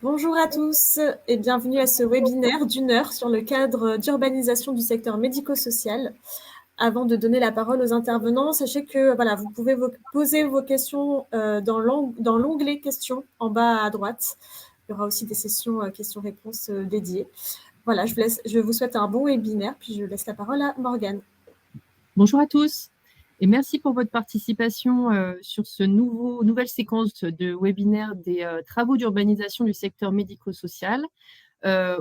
Bonjour à tous et bienvenue à ce webinaire d'1 heure sur le cadre d'urbanisation du secteur médico-social. Avant de donner la parole aux intervenants, sachez que voilà, vous pouvez poser vos questions dans l'onglet questions en bas à droite. Il y aura aussi des sessions questions-réponses dédiées. Voilà, je vous souhaite un bon webinaire, puis je laisse la parole à Morgane. Bonjour à tous et merci pour votre participation sur ce nouvelle séquence de webinaire des travaux d'urbanisation du secteur médico-social.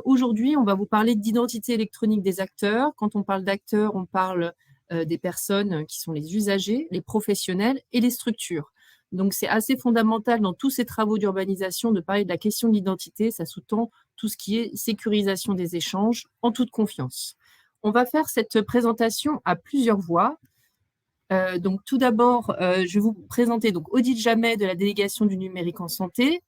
Aujourd'hui, on va vous parler d'identité électronique des acteurs. Quand on parle d'acteurs, on parle des personnes qui sont les usagers, les professionnels et les structures. Donc, c'est assez fondamental dans tous ces travaux d'urbanisation de parler de la question de l'identité. Ça sous-tend tout ce qui est sécurisation des échanges en toute confiance. On va faire cette présentation à plusieurs voix. Donc, tout d'abord, je vais vous présenter donc Odile Jamet de la délégation du numérique en santé,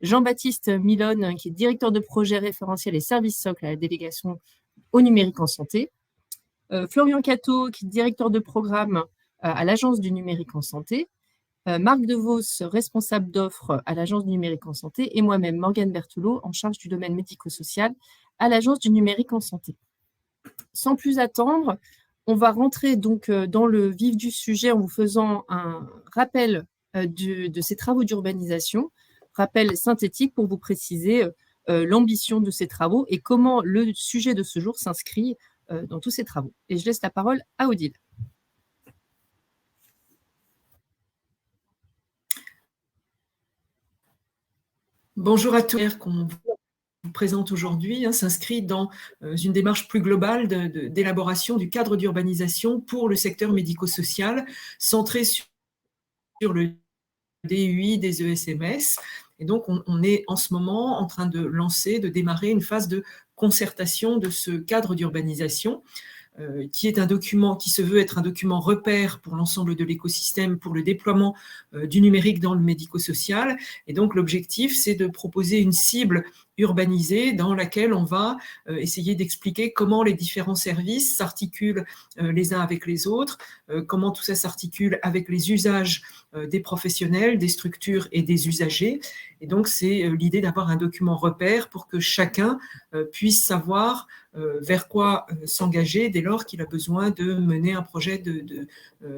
Jean-Baptiste Milone, qui est directeur de projet référentiel et services socle à la délégation au numérique en santé, Florian Cateau, qui est directeur de programme à l'agence du numérique en santé, Marc Devos, responsable d'offres à l'agence du numérique en santé, et moi-même, Morgane Berthelot, en charge du domaine médico-social à l'agence du numérique en santé. Sans plus attendre, on va rentrer donc dans le vif du sujet en vous faisant un rappel de ces travaux d'urbanisation, rappel synthétique pour vous préciser l'ambition de ces travaux et comment le sujet de ce jour s'inscrit dans tous ces travaux. Et je laisse la parole à Odile. Bonjour à tous. Qu'on vous présente aujourd'hui s'inscrit dans une démarche plus globale d'élaboration du cadre d'urbanisation pour le secteur médico-social, centré sur le DUI des ESMS. Et donc, on est en ce moment en train de démarrer une phase de concertation de ce cadre d'urbanisation, qui est un document qui se veut être un document repère pour l'ensemble de l'écosystème pour le déploiement du numérique dans le médico-social. Et donc, l'objectif, c'est de proposer une cible urbanisée dans laquelle on va essayer d'expliquer comment les différents services s'articulent les uns avec les autres, comment tout ça s'articule avec les usages des professionnels, des structures et des usagers. Et donc, c'est l'idée d'avoir un document repère pour que chacun puisse savoir vers quoi s'engager dès lors qu'il a besoin de mener un projet de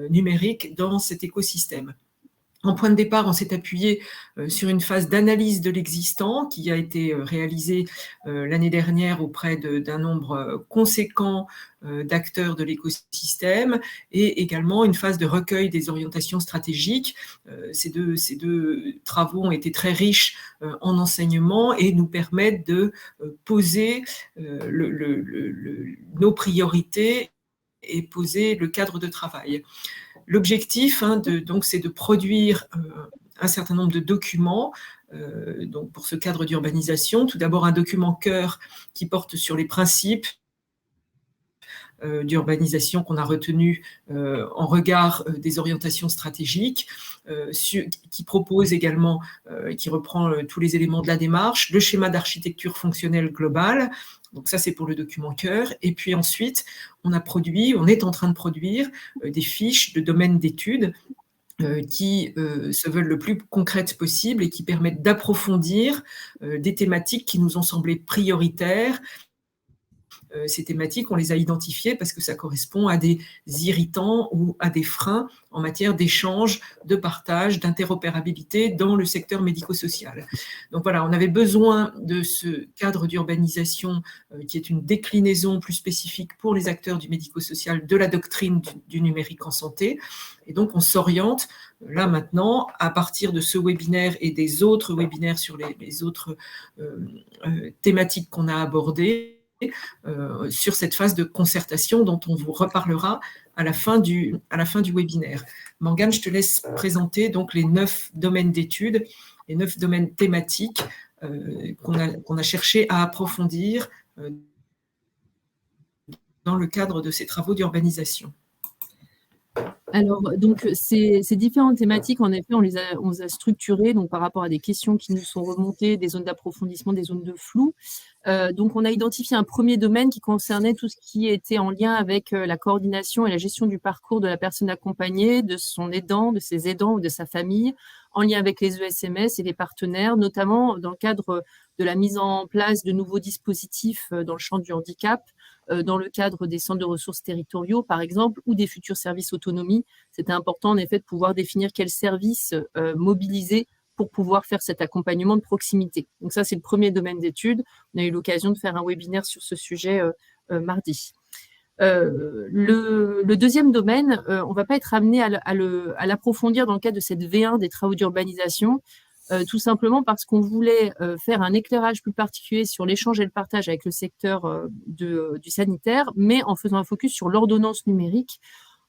numérique dans cet écosystème. En point de départ, on s'est appuyé sur une phase d'analyse de l'existant qui a été réalisée l'année dernière auprès d'un nombre conséquent d'acteurs de l'écosystème et également une phase de recueil des orientations stratégiques. Ces deux travaux ont été très riches en enseignements et nous permettent de poser nos priorités et poser le cadre de travail. L'objectif, donc, c'est de produire un certain nombre de documents donc pour ce cadre d'urbanisation. Tout d'abord, un document cœur qui porte sur les principes d'urbanisation qu'on a retenu en regard des orientations stratégiques, qui propose également, qui reprend tous les éléments de la démarche, le schéma d'architecture fonctionnelle globale. Donc ça, c'est pour le document cœur. Et puis ensuite, on est en train de produire des fiches de domaine d'études qui se veulent le plus concrètes possible et qui permettent d'approfondir des thématiques qui nous ont semblé prioritaires. Ces thématiques, on les a identifiées parce que ça correspond à des irritants ou à des freins en matière d'échange, de partage, d'interopérabilité dans le secteur médico-social. Donc voilà, on avait besoin de ce cadre d'urbanisation qui est une déclinaison plus spécifique pour les acteurs du médico-social de la doctrine du numérique en santé. Et donc, on s'oriente là maintenant, à partir de ce webinaire et des autres webinaires sur les autres thématiques qu'on a abordées, sur cette phase de concertation dont on vous reparlera à la fin du webinaire. Morgane, je te laisse présenter donc les 9 domaines d'études, les 9 domaines thématiques qu'on a cherché à approfondir dans le cadre de ces travaux d'urbanisation. Alors, donc, ces différentes thématiques, en effet, on les a structurées donc, par rapport à des questions qui nous sont remontées, des zones d'approfondissement, des zones de flou. Donc, on a identifié un premier domaine qui concernait tout ce qui était en lien avec la coordination et la gestion du parcours de la personne accompagnée, de son aidant, de ses aidants ou de sa famille, en lien avec les ESMS et les partenaires, notamment dans le cadre de la mise en place de nouveaux dispositifs dans le champ du handicap, dans le cadre des centres de ressources territoriaux, par exemple, ou des futurs services autonomie. C'était important, en effet, de pouvoir définir quels services mobiliser pour pouvoir faire cet accompagnement de proximité. Donc ça, c'est le premier domaine d'études. On a eu l'occasion de faire un webinaire sur ce sujet mardi. Le deuxième domaine, on ne va pas être amené à l'approfondir dans le cadre de cette V1 des travaux d'urbanisation, tout simplement parce qu'on voulait faire un éclairage plus particulier sur l'échange et le partage avec le secteur du sanitaire, mais en faisant un focus sur l'ordonnance numérique.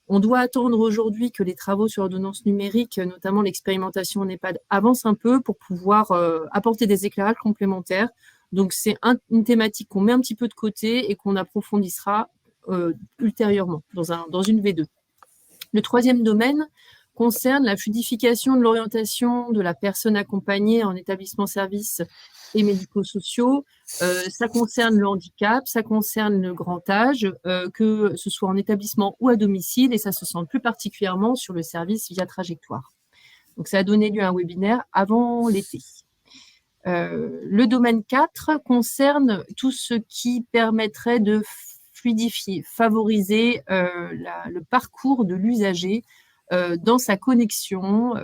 On doit attendre aujourd'hui que les travaux sur l'ordonnance numérique, notamment l'expérimentation en EHPAD, avancent un peu pour pouvoir apporter des éclairages complémentaires. Donc, c'est une thématique qu'on met un petit peu de côté et qu'on approfondira ultérieurement dans une V2. Le troisième domaine concerne la fluidification de l'orientation de la personne accompagnée en établissement-service et médico-sociaux. Ça concerne le handicap, ça concerne le grand âge, que ce soit en établissement ou à domicile, et ça se sent plus particulièrement sur le service via trajectoire. Donc, ça a donné lieu à un webinaire avant l'été. Le domaine 4 concerne tout ce qui permettrait de fluidifier, favoriser le parcours de l'usager dans sa connexion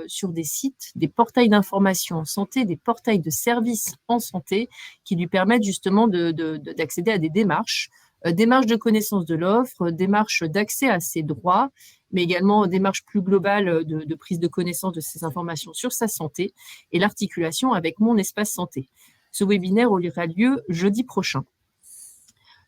sur des sites, des portails d'information en santé, des portails de services en santé qui lui permettent justement d'accéder à des démarches de connaissance de l'offre, démarches d'accès à ses droits, mais également démarches plus globales de prise de connaissance de ces informations sur sa santé et l'articulation avec Mon Espace Santé. Ce webinaire aura lieu jeudi prochain.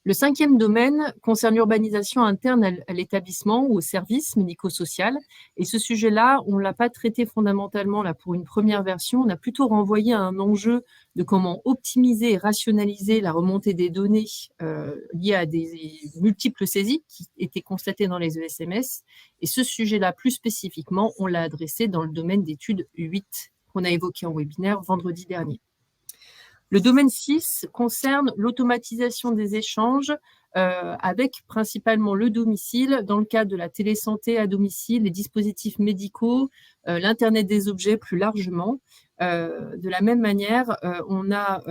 Le cinquième domaine concerne l'urbanisation interne à l'établissement ou au service médico-social. Et ce sujet-là, on ne l'a pas traité fondamentalement là, pour une première version. On a plutôt renvoyé à un enjeu de comment optimiser et rationaliser la remontée des données liées à des multiples saisies qui étaient constatées dans les ESMS. Et ce sujet-là, plus spécifiquement, on l'a adressé dans le domaine d'études 8 qu'on a évoqué en webinaire vendredi dernier. Le domaine 6 concerne l'automatisation des échanges avec principalement le domicile dans le cadre de la télésanté à domicile, les dispositifs médicaux, l'Internet des objets plus largement. De la même manière, on a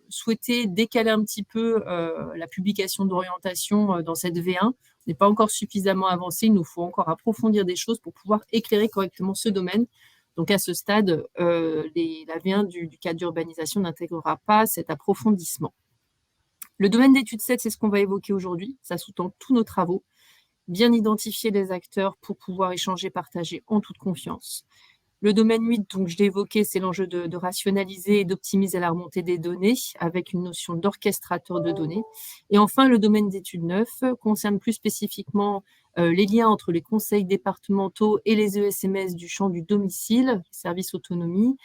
souhaité décaler un petit peu la publication d'orientation dans cette V1. On n'est pas encore suffisamment avancé, il nous faut encore approfondir des choses pour pouvoir éclairer correctement ce domaine. Donc, à ce stade, la V1 du cadre d'urbanisation n'intégrera pas cet approfondissement. Le domaine d'études 7, c'est ce qu'on va évoquer aujourd'hui. Ça sous-tend tous nos travaux. Bien identifier les acteurs pour pouvoir échanger, partager en toute confiance. Le domaine 8, donc je l'ai évoqué, c'est l'enjeu de rationaliser et d'optimiser la remontée des données avec une notion d'orchestrateur de données. Et enfin, le domaine d'études 9 concerne plus spécifiquement les liens entre les conseils départementaux et les ESMS du champ du domicile, service autonomie.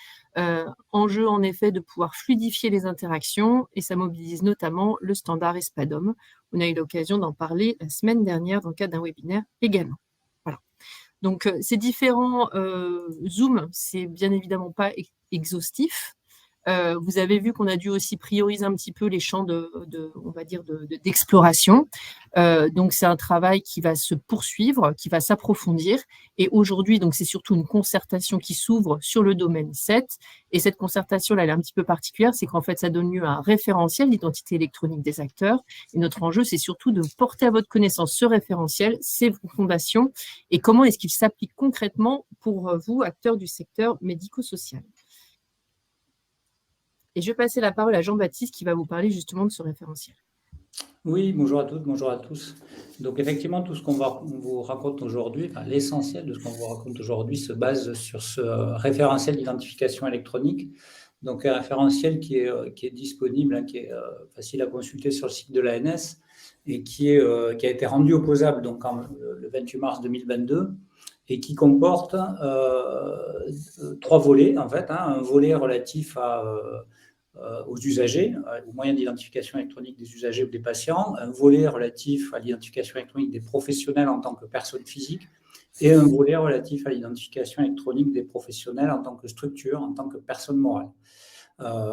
Enjeu en effet de pouvoir fluidifier les interactions et ça mobilise notamment le standard ESPADOM. On a eu l'occasion d'en parler la semaine dernière dans le cadre d'un webinaire également. Donc, ces différents zooms, c'est bien évidemment pas exhaustif. Vous avez vu qu'on a dû aussi prioriser un petit peu les champs d'exploration. Donc, c'est un travail qui va se poursuivre, qui va s'approfondir. Et aujourd'hui, donc, c'est surtout une concertation qui s'ouvre sur le domaine 7. Et cette concertation-là, elle est un petit peu particulière, c'est qu'en fait, ça donne lieu à un référentiel d'identité électronique des acteurs. Et notre enjeu, c'est surtout de porter à votre connaissance ce référentiel, ces fondations, et comment est-ce qu'il s'applique concrètement pour vous, acteurs du secteur médico-social. Et je vais passer la parole à Jean-Baptiste qui va vous parler justement de ce référentiel. Oui, bonjour à toutes, bonjour à tous. Donc effectivement, tout ce qu'on vous raconte aujourd'hui, enfin, l'essentiel de ce qu'on vous raconte aujourd'hui se base sur ce référentiel d'identification électronique. Donc un référentiel qui est disponible, hein, qui est facile à consulter sur le site de l'ANS et qui a été rendu opposable donc, le 28 mars 2022 et qui comporte 3 volets en fait. Un volet relatif à aux usagers, aux moyens d'identification électronique des usagers ou des patients, un volet relatif à l'identification électronique des professionnels en tant que personnes physiques et un volet relatif à l'identification électronique des professionnels en tant que structure, en tant que personne morale.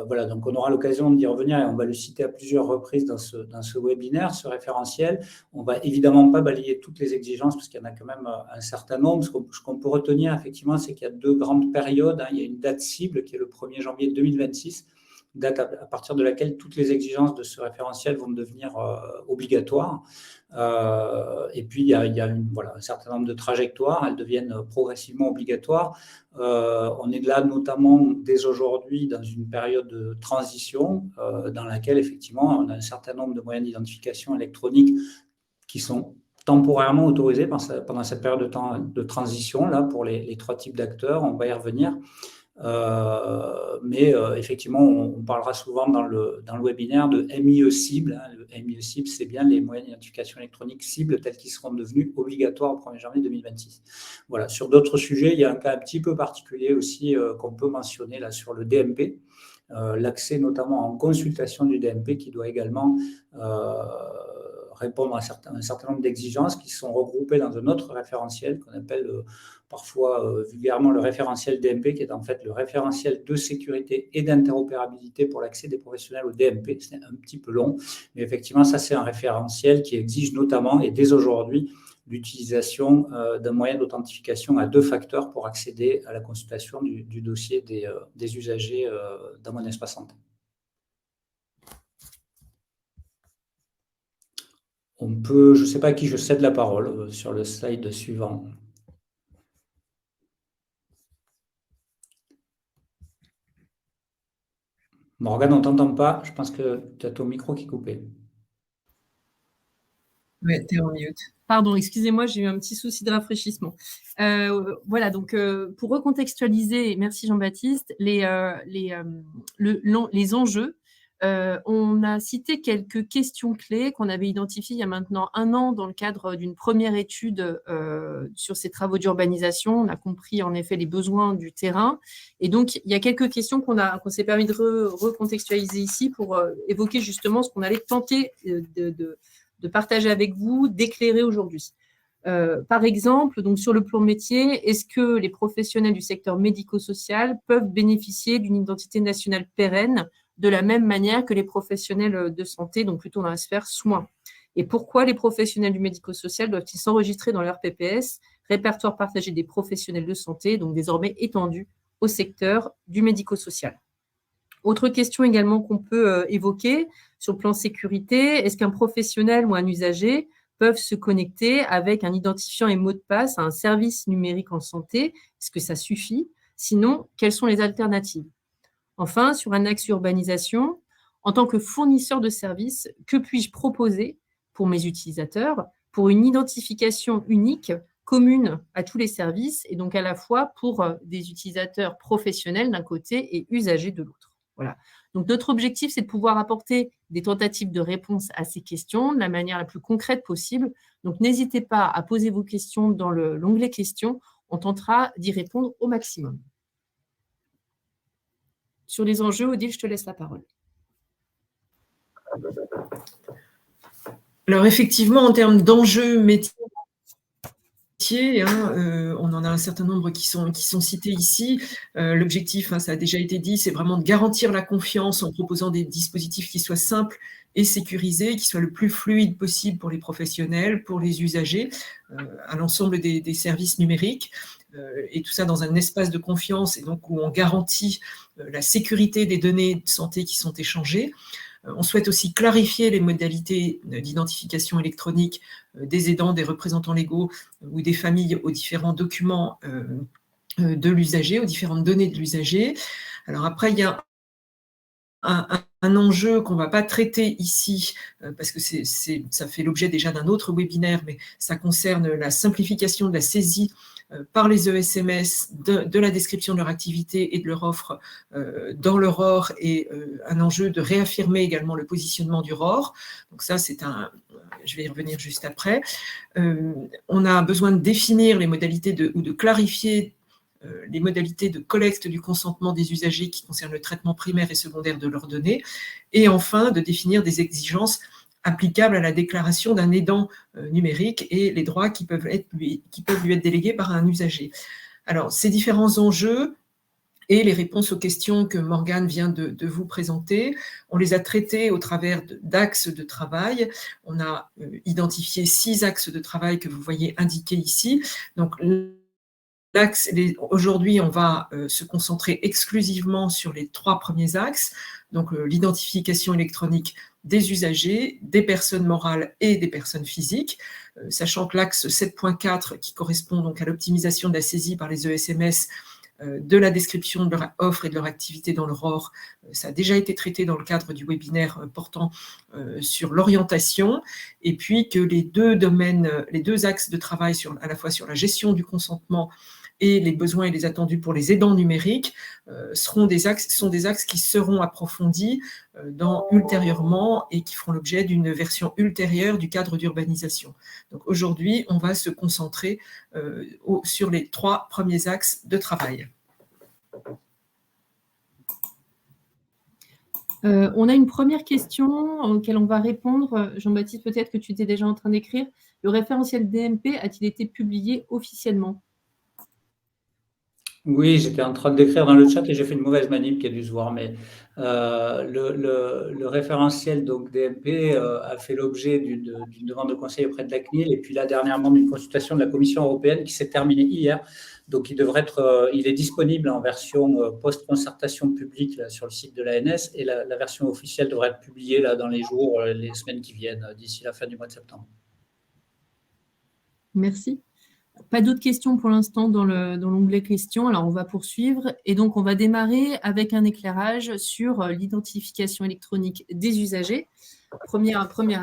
Voilà, donc on aura l'occasion d'y revenir et on va le citer à plusieurs reprises dans ce webinaire, ce référentiel. On ne va évidemment pas balayer toutes les exigences parce qu'il y en a quand même un certain nombre. Ce qu'on peut retenir, effectivement, c'est qu'il y a 2 grandes périodes. Il y a une date cible qui est le 1er janvier 2026, date à partir de laquelle toutes les exigences de ce référentiel vont devenir obligatoires. Et puis, il y a un certain nombre de trajectoires. Elles deviennent progressivement obligatoires. On est là notamment dès aujourd'hui dans une période de transition dans laquelle, effectivement, on a un certain nombre de moyens d'identification électronique qui sont temporairement autorisés pendant cette période de transition là, pour les 3 types d'acteurs. On va y revenir. Mais effectivement, on parlera souvent dans le webinaire de MIE cible. Le MIE cible, c'est bien les moyens d'identification électronique cibles tels qu'ils seront devenus obligatoires au 1er janvier 2026. Voilà. Sur d'autres sujets, il y a un cas un petit peu particulier aussi qu'on peut mentionner là sur le DMP. L'accès notamment en consultation du DMP qui doit également répondre à un certain nombre d'exigences qui sont regroupées dans un autre référentiel qu'on appelle parfois vulgairement le référentiel DMP, qui est en fait le référentiel de sécurité et d'interopérabilité pour l'accès des professionnels au DMP. C'est un petit peu long, mais effectivement, ça c'est un référentiel qui exige notamment, et dès aujourd'hui, l'utilisation d'un moyen d'authentification à 2 facteurs pour accéder à la consultation du dossier des usagers dans mon espace santé. On peut, je ne sais pas à qui je cède la parole sur le slide suivant. Morgane, on ne t'entend pas. Je pense que tu as ton micro qui est coupé. Oui, tu es en mute. Pardon, excusez-moi, j'ai eu un petit souci de rafraîchissement. Voilà, donc pour recontextualiser, merci Jean-Baptiste, les enjeux. On a cité quelques questions clés qu'on avait identifiées il y a maintenant 1 an dans le cadre d'une première étude sur ces travaux d'urbanisation. On a compris en effet les besoins du terrain. Et donc, il y a quelques questions qu'on s'est permis de recontextualiser ici pour évoquer justement ce qu'on allait tenter de partager avec vous, d'éclairer aujourd'hui. Par exemple, donc sur le plan métier, est-ce que les professionnels du secteur médico-social peuvent bénéficier d'une identité nationale pérenne de la même manière que les professionnels de santé, donc plutôt dans la sphère soins? Et pourquoi les professionnels du médico-social doivent-ils s'enregistrer dans leur PPS, répertoire partagé des professionnels de santé, donc désormais étendu au secteur du médico-social? Autre question également qu'on peut évoquer sur le plan sécurité, est-ce qu'un professionnel ou un usager peuvent se connecter avec un identifiant et mot de passe à un service numérique en santé? Est-ce que ça suffit? Sinon, quelles sont les alternatives? Enfin, sur un axe urbanisation, en tant que fournisseur de services, que puis-je proposer pour mes utilisateurs pour une identification unique, commune à tous les services et donc à la fois pour des utilisateurs professionnels d'un côté et usagers de l'autre? Voilà. Donc, notre objectif, c'est de pouvoir apporter des tentatives de réponse à ces questions de la manière la plus concrète possible. Donc, n'hésitez pas à poser vos questions dans l'onglet questions. On tentera d'y répondre au maximum. Sur les enjeux, Odile, je te laisse la parole. Alors, effectivement, en termes d'enjeux métiers, on en a un certain nombre qui sont cités ici. L'objectif, ça a déjà été dit, c'est vraiment de garantir la confiance en proposant des dispositifs qui soient simples et sécurisés, qui soient le plus fluides possible pour les professionnels, pour les usagers, à l'ensemble des services numériques. Et tout ça dans un espace de confiance et donc où on garantit la sécurité des données de santé qui sont échangées. On souhaite aussi clarifier les modalités d'identification électronique des aidants, des représentants légaux ou des familles aux différents documents de l'usager, aux différentes données de l'usager. Alors après, il y a un enjeu qu'on ne va pas traiter ici, parce que ça fait l'objet déjà d'un autre webinaire, mais ça concerne la simplification de la saisie par les ESMS de la description de leur activité et de leur offre dans le ROR, et un enjeu de réaffirmer également le positionnement du ROR. Donc ça, je vais y revenir juste après. On a besoin de définir les modalités ou de clarifier les modalités de collecte du consentement des usagers qui concernent le traitement primaire et secondaire de leurs données, et enfin de définir des exigences applicables à la déclaration d'un aidant numérique et les droits qui peuvent lui être délégués par un usager. Alors, ces différents enjeux et les réponses aux questions que Morgane vient de vous présenter, on les a traités au travers d'axes de travail. On a identifié 6 axes de travail que vous voyez indiqués ici. Donc, aujourd'hui, on va se concentrer exclusivement sur les 3 premiers axes, donc l'identification électronique des usagers, des personnes morales et des personnes physiques, sachant que l'axe 7.4, qui correspond donc à l'optimisation de la saisie par les ESMS de la description de leur offre et de leur activité dans leur OR, ça a déjà été traité dans le cadre du webinaire portant sur l'orientation, et puis que les 2 axes de travail à la fois sur la gestion du consentement et les besoins et les attendus pour les aidants numériques sont des axes qui seront approfondis ultérieurement et qui feront l'objet d'une version ultérieure du cadre d'urbanisation. Donc aujourd'hui, on va se concentrer sur les 3 premiers axes de travail. On a une première question auquel on va répondre. Jean-Baptiste, peut-être que tu étais déjà en train d'écrire. Le référentiel DMP a-t-il été publié officiellement ? Oui, j'étais en train d'écrire dans le chat et j'ai fait une mauvaise manip qui a dû se voir, mais le référentiel donc DMP a fait l'objet d'une demande de conseil auprès de la CNIL et puis là dernièrement d'une consultation de la Commission européenne qui s'est terminée hier. Donc il est disponible en version post-concertation publique là, sur le site de l'ANS et la version officielle devrait être publiée là, dans les jours, les semaines qui viennent, d'ici la fin du mois de septembre. Merci. Pas d'autres questions pour l'instant dans l'onglet questions. Alors, on va poursuivre. Et donc, on va démarrer avec un éclairage sur l'identification électronique des usagers. Premier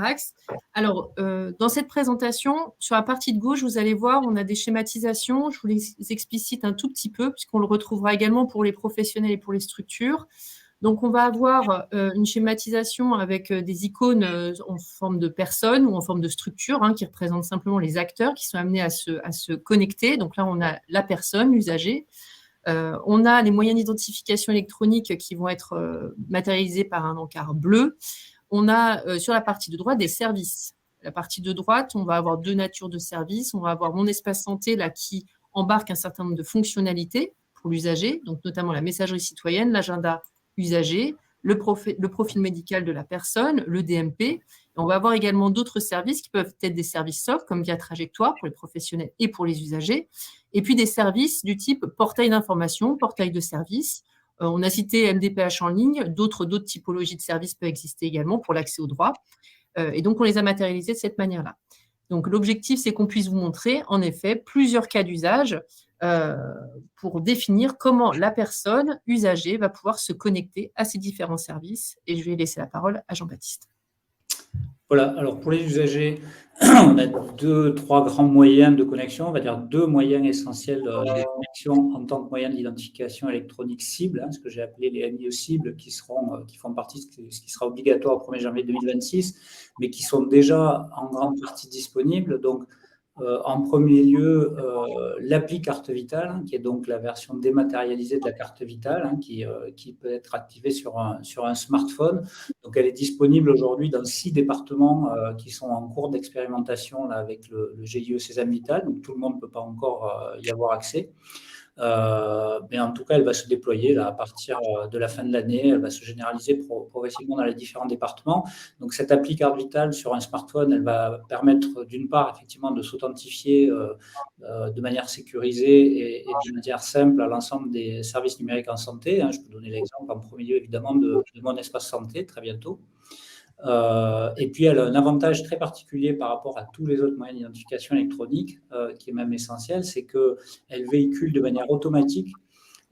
axe. Alors, dans cette présentation, sur la partie de gauche, vous allez voir, on a des schématisations. Je vous les explicite un tout petit peu, puisqu'on le retrouvera également pour les professionnels et pour les structures. Donc, on va avoir une schématisation avec des icônes en forme de personnes ou en forme de structure qui représentent simplement les acteurs qui sont amenés à se connecter. Donc là, on a la personne, l'usager. On a les moyens d'identification électronique qui vont être matérialisés par un encart bleu. On a sur la partie de droite des services. La partie de droite, on va avoir 2 natures de services. On va avoir mon espace santé là, qui embarque un certain nombre de fonctionnalités pour l'usager, donc notamment la messagerie citoyenne, l'agenda usager, le profil médical de la personne, le DMP. Et on va avoir également d'autres services qui peuvent être des services soft, comme Via Trajectoire pour les professionnels et pour les usagers, et puis des services du type portail d'information, portail de services. On a cité MDPH en ligne, d'autres typologies de services peuvent exister également pour l'accès aux droits. Et donc, on les a matérialisés de cette manière-là. Donc, l'objectif, c'est qu'on puisse vous montrer, en effet, plusieurs cas d'usage pour définir comment la personne usagée va pouvoir se connecter à ces différents services. Et je vais laisser la parole à Jean-Baptiste. Voilà, alors pour les usagers, on a 2-3 grands moyens de connexion, on va dire 2 moyens essentiels de connexion en tant que moyen d'identification électronique cible, ce que j'ai appelé les MIE cibles, qui font partie de ce qui sera obligatoire au 1er janvier 2026, mais qui sont déjà en grande partie disponibles. Donc, en premier lieu, l'appli carte vitale, qui est donc la version dématérialisée de la carte vitale, qui peut être activée sur un smartphone. Donc, elle est disponible aujourd'hui dans 6 départements qui sont en cours d'expérimentation avec le GIE Sésame Vital. Donc, tout le monde ne peut pas encore y avoir accès. Mais en tout cas, elle va se déployer là, à partir de la fin de l'année. Elle va se généraliser progressivement dans les différents départements. Donc, cette appli carte vitale sur un smartphone, elle va permettre d'une part, effectivement, de s'authentifier de manière sécurisée et d'une manière simple à l'ensemble des services numériques en santé. Je peux donner l'exemple en premier lieu, évidemment, de mon espace santé très bientôt. Et puis, elle a un avantage très particulier par rapport à tous les autres moyens d'identification électronique, qui est même essentiel, c'est qu'elle véhicule de manière automatique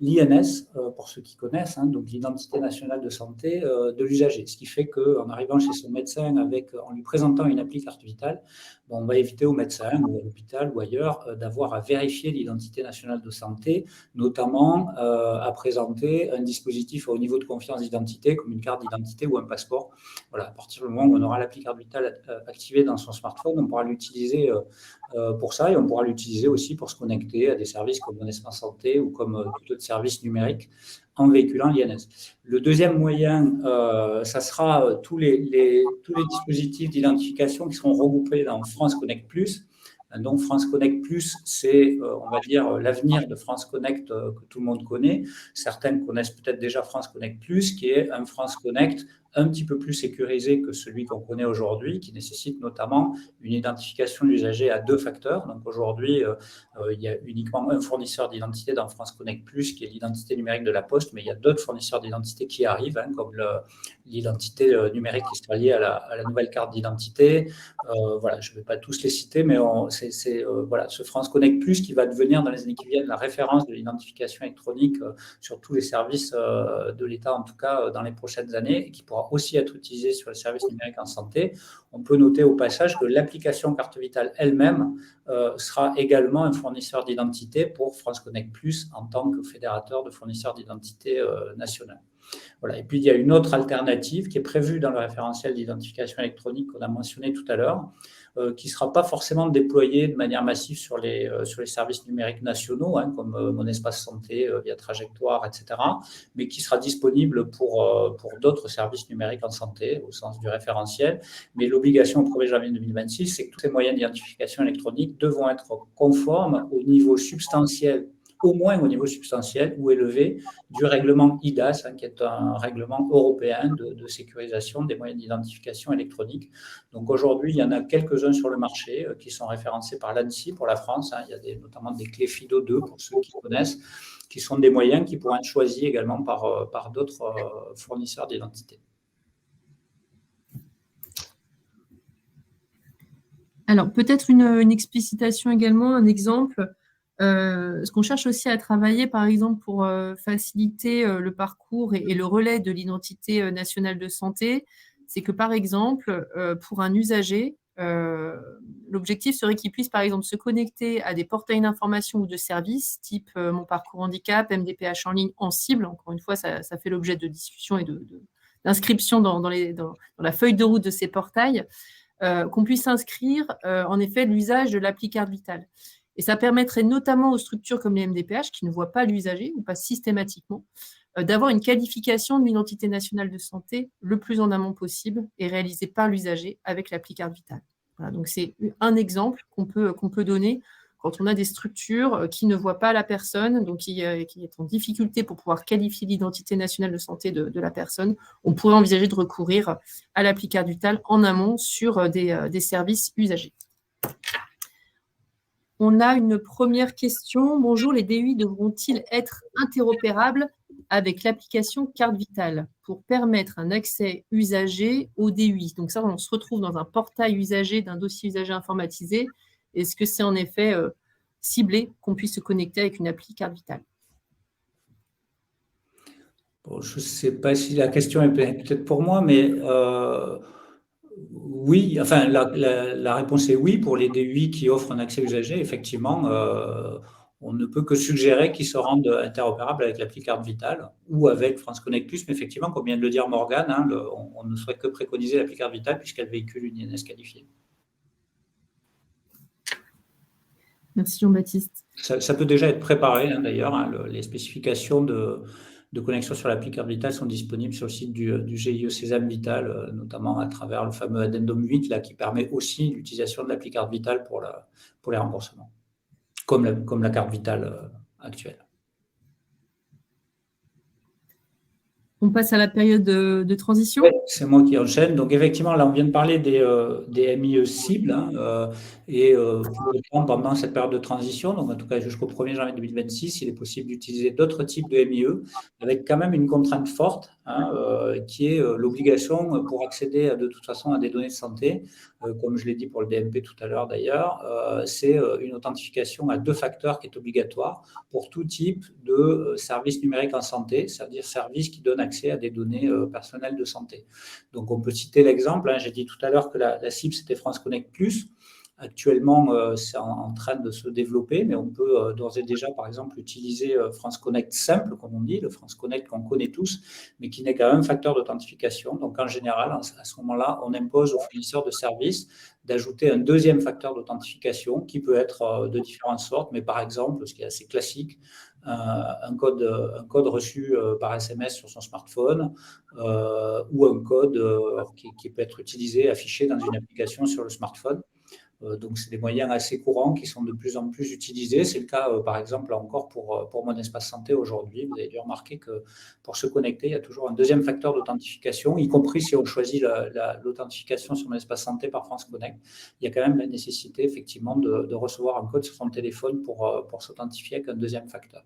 l'INS, pour ceux qui connaissent, hein, donc l'identité nationale de santé de l'usager. Ce qui fait qu'en arrivant chez son médecin en lui présentant une appli carte vitale, on va éviter au médecin ou à l'hôpital ou ailleurs d'avoir à vérifier l'identité nationale de santé, notamment à présenter un dispositif au niveau de confiance d'identité comme une carte d'identité ou un passeport. Voilà, à partir du moment où on aura l'appli carte vitale activée dans son smartphone, on pourra l'utiliser pour ça et on pourra l'utiliser aussi pour se connecter à des services comme Mon Espace Santé ou comme tout autre service numérique en véhiculant l'INS. Le deuxième moyen, ça sera tous les dispositifs d'identification qui seront regroupés dans France Connect Plus. Donc France Connect Plus, c'est, on va dire, l'avenir de France Connect que tout le monde connaît. Certains connaissent peut-être déjà France Connect Plus, qui est un France Connect un petit peu plus sécurisé que celui qu'on connaît aujourd'hui, qui nécessite notamment une identification de l'usager à 2 facteurs. Donc aujourd'hui, il y a uniquement un fournisseur d'identité dans France Connect Plus, qui est l'identité numérique de la Poste, mais il y a d'autres fournisseurs d'identité qui arrivent, hein, comme l'identité numérique qui sera liée à la nouvelle carte d'identité. Voilà, je ne vais pas tous les citer, mais c'est voilà, ce France Connect Plus qui va devenir dans les années qui viennent la référence de l'identification électronique sur tous les services de l'État, en tout cas dans les prochaines années, et qui pourra aussi être utilisé sur les services numériques en santé. On peut noter au passage que l'application Carte Vitale elle-même sera également un fournisseur d'identité pour France Connect Plus en tant que fédérateur de fournisseurs d'identité nationale. Voilà. Et puis, il y a une autre alternative qui est prévue dans le référentiel d'identification électronique qu'on a mentionné tout à l'heure, qui ne sera pas forcément déployée de manière massive sur les services numériques nationaux, hein, comme Mon Espace Santé, via Trajectoire, etc., mais qui sera disponible pour d'autres services numériques en santé, au sens du référentiel. Mais l'obligation au 1er janvier 2026, c'est que tous ces moyens d'identification électronique devront être conformes au niveau substantiel, au moins au niveau substantiel ou élevé du règlement IDAS, hein, qui est un règlement européen de sécurisation des moyens d'identification électronique. Donc aujourd'hui, il y en a quelques-uns sur le marché qui sont référencés par l'ANSSI pour la France. Hein. Il y a notamment des clés FIDO2 pour ceux qui connaissent, qui sont des moyens qui pourront être choisis également par d'autres fournisseurs d'identité. Alors, peut-être une explicitation également, un exemple. Ce qu'on cherche aussi à travailler, par exemple, pour faciliter le parcours et le relais de l'identité nationale de santé, c'est que, par exemple, pour un usager, l'objectif serait qu'il puisse, par exemple, se connecter à des portails d'information ou de services, type Mon Parcours Handicap, MDPH en ligne, en cible. Encore une fois, ça fait l'objet de discussions et d'inscriptions dans la feuille de route de ces portails, qu'on puisse inscrire, en effet, l'usage de l'appli Carte Vitale. Et ça permettrait notamment aux structures comme les MDPH, qui ne voient pas l'usager, ou pas systématiquement, d'avoir une qualification de l'identité nationale de santé le plus en amont possible et réalisée par l'usager avec l'appli Carte Vitale. Voilà, donc c'est un exemple qu'on peut donner quand on a des structures qui ne voient pas la personne, donc qui est en difficulté pour pouvoir qualifier l'identité nationale de santé de la personne. On pourrait envisager de recourir à l'appli Carte Vitale en amont sur des services usagers. On a une première question. Bonjour, les DUI devront-ils être interopérables avec l'application Carte Vitale pour permettre un accès usager au DUI? Donc ça, on se retrouve dans un portail usager d'un dossier usager informatisé. Est-ce que c'est en effet ciblé qu'on puisse se connecter avec une appli Carte Vitale? Bon, je ne sais pas si la question est peut-être pour moi, mais oui, enfin la réponse est oui pour les DUI qui offrent un accès usager. Effectivement, on ne peut que suggérer qu'ils se rendent interopérables avec l'appli Carte Vitale ou avec France Connect Plus. Mais effectivement, comme vient de le dire Morgane, hein, on ne saurait que préconiser l'appli Carte Vitale puisqu'elle véhicule une INS qualifiée. Merci Jean-Baptiste. Ça peut déjà être préparé, hein, d'ailleurs. Hein, les spécifications de connexion sur l'appli Carte Vitale sont disponibles sur le site du GIE Sésame Vital, notamment à travers le fameux addendum 8 là, qui permet aussi l'utilisation de l'appli Carte Vitale pour les remboursements, comme la Carte Vitale actuelle. On passe à la période de transition. Oui, c'est moi qui enchaîne. Donc, effectivement, là, on vient de parler des MIE cibles pour autant, pendant cette période de transition, donc en tout cas jusqu'au 1er janvier 2026, il est possible d'utiliser d'autres types de MIE avec quand même une contrainte forte qui est l'obligation pour accéder de toute façon à des données de santé, comme je l'ai dit pour le DMP tout à l'heure d'ailleurs, c'est une authentification à 2 facteurs qui est obligatoire pour tout type de service numérique en santé, c'est-à-dire service qui donne accès à des données personnelles de santé. Donc, on peut citer l'exemple, j'ai dit tout à l'heure que la cible, c'était France Connect Plus. Actuellement, c'est en train de se développer, mais on peut d'ores et déjà, par exemple, utiliser France Connect simple, comme on dit, le France Connect qu'on connaît tous, mais qui n'est qu'un un facteur d'authentification. Donc, en général, à ce moment-là, on impose aux fournisseurs de services d'ajouter un deuxième facteur d'authentification qui peut être de différentes sortes, mais par exemple, ce qui est assez classique, un code reçu par SMS sur son smartphone ou un code qui peut être utilisé, affiché dans une application sur le smartphone. Donc, c'est des moyens assez courants qui sont de plus en plus utilisés. C'est le cas, par exemple, encore pour Mon Espace Santé aujourd'hui. Vous avez dû remarquer que pour se connecter, il y a toujours un deuxième facteur d'authentification, y compris si on choisit l'authentification sur Mon Espace Santé par France Connect. Il y a quand même la nécessité, effectivement, de recevoir un code sur son téléphone pour s'authentifier avec un deuxième facteur.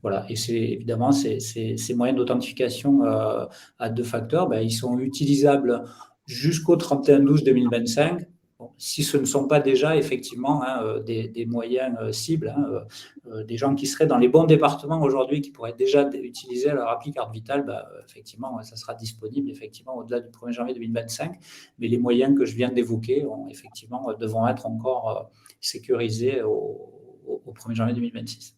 Voilà, et évidemment, ces moyens d'authentification à 2 facteurs, ils sont utilisables jusqu'au 31/12/2025. Bon, si ce ne sont pas déjà effectivement des moyens cibles, des gens qui seraient dans les bons départements aujourd'hui, qui pourraient déjà utiliser leur appli carte vitale, effectivement, ça sera disponible effectivement au-delà du 1er janvier 2025. Mais les moyens que je viens d'évoquer, effectivement, devront être encore sécurisés au 1er janvier 2026.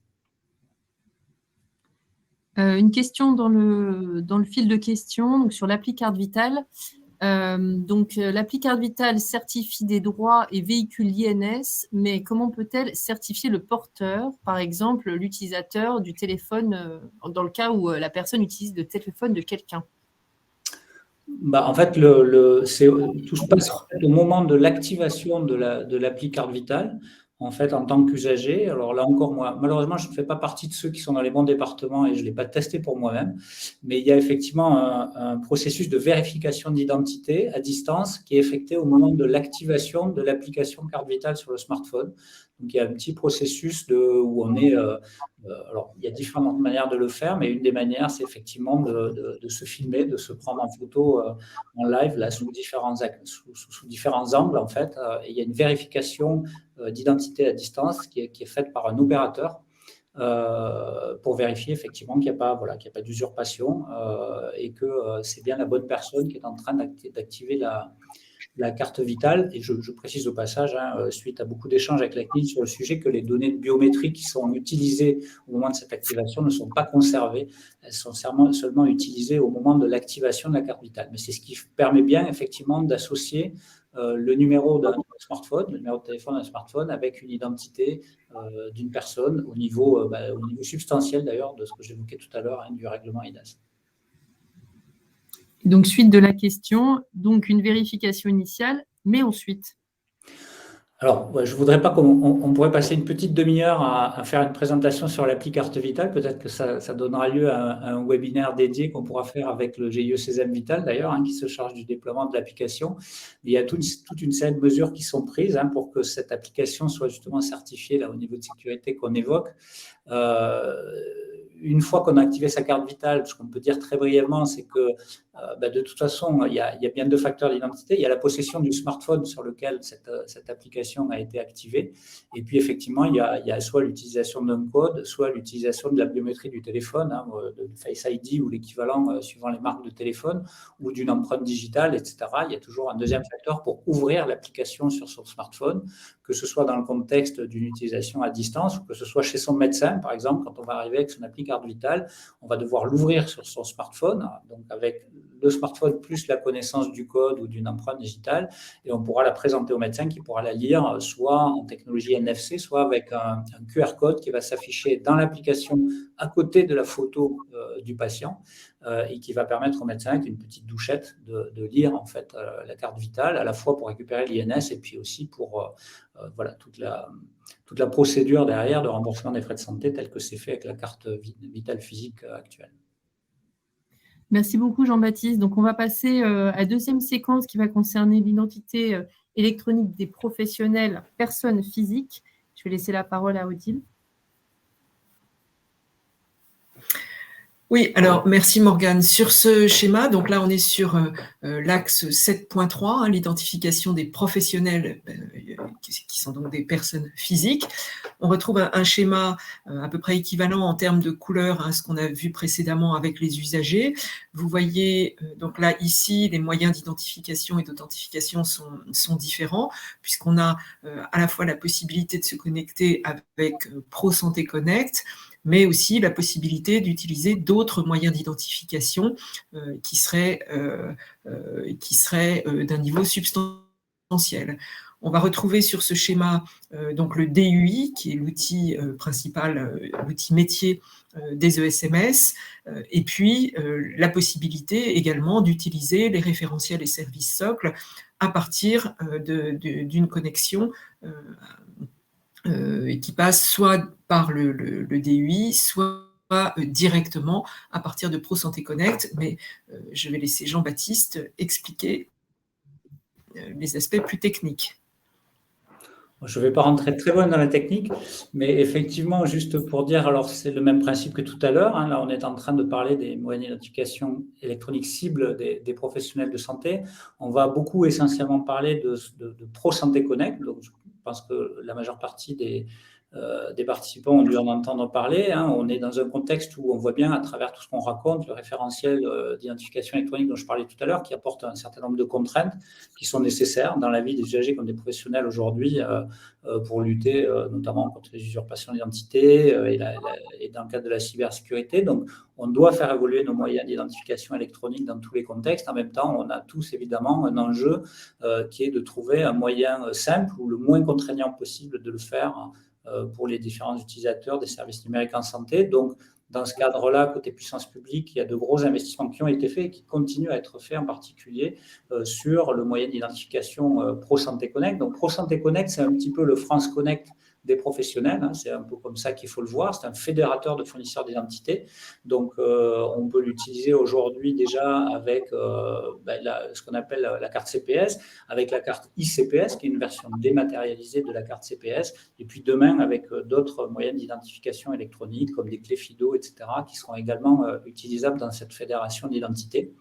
Une question dans le fil de questions, donc sur l'appli carte vitale. L'appli carte vitale certifie des droits et véhicule l'INS, mais comment peut-elle certifier le porteur, par exemple l'utilisateur du téléphone, dans le cas où la personne utilise le téléphone de quelqu'un? En fait, tout se passe au moment de l'activation de l'appli carte vitale, en fait, en tant qu'usager. Alors là encore, moi, malheureusement, je ne fais pas partie de ceux qui sont dans les bons départements et je ne l'ai pas testé pour moi-même, mais il y a effectivement un processus de vérification d'identité à distance qui est effectué au moment de l'activation de l'application carte vitale sur le smartphone. Donc, il y a un petit processus où on est… alors, il y a différentes manières de le faire, mais une des manières, c'est effectivement de se filmer, de se prendre en photo en live, là, sous différents angles, en fait. Et il y a une vérification d'identité à distance qui est faite par un opérateur pour vérifier effectivement qu'il n'y a pas, qu'il n'y a pas d'usurpation et que c'est bien la bonne personne qui est en train d'activer la carte vitale. Et je précise au passage, suite à beaucoup d'échanges avec la CNIL sur le sujet, que les données biométriques qui sont utilisées au moment de cette activation ne sont pas conservées. Elles sont seulement utilisées au moment de l'activation de la carte vitale. Mais c'est ce qui permet bien, effectivement, d'associer le numéro d'un smartphone, le numéro de téléphone d'un smartphone, avec une identité d'une personne au niveau substantiel, d'ailleurs, de ce que j'évoquais tout à l'heure, du règlement eIDAS. Donc, suite de la question, donc une vérification initiale, mais ensuite? Alors, je ne voudrais pas qu'on pourrait passer une petite demi-heure à faire une présentation sur l'appli carte vitale. Peut-être que ça donnera lieu à un webinaire dédié qu'on pourra faire avec le GIE Sésame Vital, d'ailleurs, qui se charge du déploiement de l'application. Il y a toute une série de mesures qui sont prises pour que cette application soit justement certifiée là, au niveau de sécurité qu'on évoque. Une fois qu'on a activé sa carte vitale, ce qu'on peut dire très brièvement, c'est que de toute façon, il y a bien 2 facteurs d'identité. Il y a la possession du smartphone sur lequel cette application a été activée. Et puis, effectivement, il y a soit l'utilisation d'un code, soit l'utilisation de la biométrie du téléphone, de Face ID ou l'équivalent suivant les marques de téléphone, ou d'une empreinte digitale, etc. Il y a toujours un deuxième facteur pour ouvrir l'application sur son smartphone, que ce soit dans le contexte d'une utilisation à distance ou que ce soit chez son médecin, par exemple, quand on va arriver avec son appli carte vitale, on va devoir l'ouvrir sur son smartphone, donc avec le smartphone plus la connaissance du code ou d'une empreinte digitale, et on pourra la présenter au médecin qui pourra la lire soit en technologie NFC, soit avec un QR code qui va s'afficher dans l'application à côté de la photo du patient et qui va permettre au médecin, avec une petite douchette, de lire en fait la carte vitale, à la fois pour récupérer l'INS et puis aussi pour toute la procédure derrière de remboursement des frais de santé telle que c'est fait avec la carte vitale physique actuelle. Merci beaucoup Jean-Baptiste. Donc on va passer à la deuxième séquence qui va concerner l'identité électronique des professionnels personnes physiques. Je vais laisser la parole à Odile. Oui, alors merci Morgane. Sur ce schéma, donc là on est sur l'axe 7.3, hein, l'identification des professionnels qui sont donc des personnes physiques. On retrouve un schéma à peu près équivalent en termes de couleur à ce qu'on a vu précédemment avec les usagers. Vous voyez donc là ici les moyens d'identification et d'authentification sont différents puisqu'on a à la fois la possibilité de se connecter avec ProSanté Connect, mais aussi la possibilité d'utiliser d'autres moyens d'identification qui seraient d'un niveau substantiel. On va retrouver sur ce schéma donc le DUI, qui est l'outil principal, l'outil métier des ESMS, et puis la possibilité également d'utiliser les référentiels et services socles à partir d'une connexion qui passe soit par le DUI, soit directement à partir de ProSanté Connect, mais je vais laisser Jean-Baptiste expliquer les aspects plus techniques. Je ne vais pas rentrer très loin dans la technique, mais effectivement, juste pour dire, alors c'est le même principe que tout à l'heure. Hein, là, on est en train de parler des moyens d'identification électronique cible des professionnels de santé. On va beaucoup essentiellement parler de ProSanté Connect. Donc, je pense que la majeure partie des participants ont dû en entendre parler. Hein. On est dans un contexte où on voit bien à travers tout ce qu'on raconte, le référentiel d'identification électronique dont je parlais tout à l'heure, qui apporte un certain nombre de contraintes qui sont nécessaires dans la vie des usagers comme des professionnels aujourd'hui pour lutter notamment contre les usurpations d'identité et dans le cadre de la cybersécurité. Donc, on doit faire évoluer nos moyens d'identification électronique dans tous les contextes. En même temps, on a tous évidemment un enjeu qui est de trouver un moyen simple ou le moins contraignant possible de le faire pour les différents utilisateurs des services numériques en santé. Donc, dans ce cadre-là, côté puissance publique, il y a de gros investissements qui ont été faits et qui continuent à être faits, en particulier sur le moyen d'identification ProSanté Connect. Donc, ProSanté Connect, c'est un petit peu le France Connect des professionnels. Hein, c'est un peu comme ça qu'il faut le voir. C'est un fédérateur de fournisseurs d'identité. Donc, on peut l'utiliser aujourd'hui déjà avec ce qu'on appelle la carte CPS, avec la carte ICPS, qui est une version dématérialisée de la carte CPS, et puis demain avec d'autres moyens d'identification électronique, comme des clés FIDO, etc., qui seront également utilisables dans cette fédération d'identité.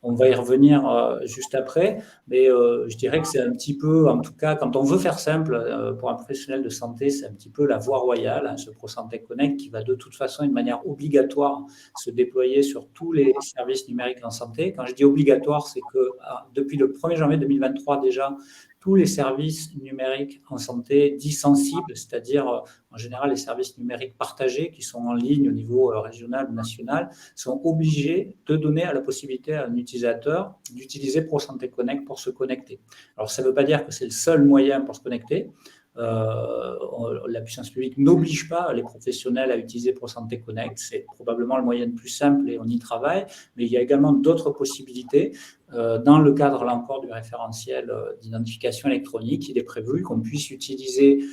On va y revenir juste après, mais je dirais que c'est un petit peu, en tout cas, quand on veut faire simple pour un professionnel de santé, c'est un petit peu la voie royale, hein, ce ProSanté Connect qui va de toute façon, d'une manière obligatoire, se déployer sur tous les services numériques en santé. Quand je dis obligatoire, c'est que depuis le 1er janvier 2023 déjà, tous les services numériques en santé dits sensibles, c'est-à-dire en général les services numériques partagés qui sont en ligne au niveau régional ou national, sont obligés de donner la possibilité à un utilisateur d'utiliser ProSanté Connect pour se connecter. Alors ça ne veut pas dire que c'est le seul moyen pour se connecter. La puissance publique n'oblige pas les professionnels à utiliser ProSanté Connect, c'est probablement le moyen le plus simple et on y travaille, mais il y a également d'autres possibilités. Dans le cadre, là encore, du référentiel d'identification électronique, il est prévu qu'on puisse utiliser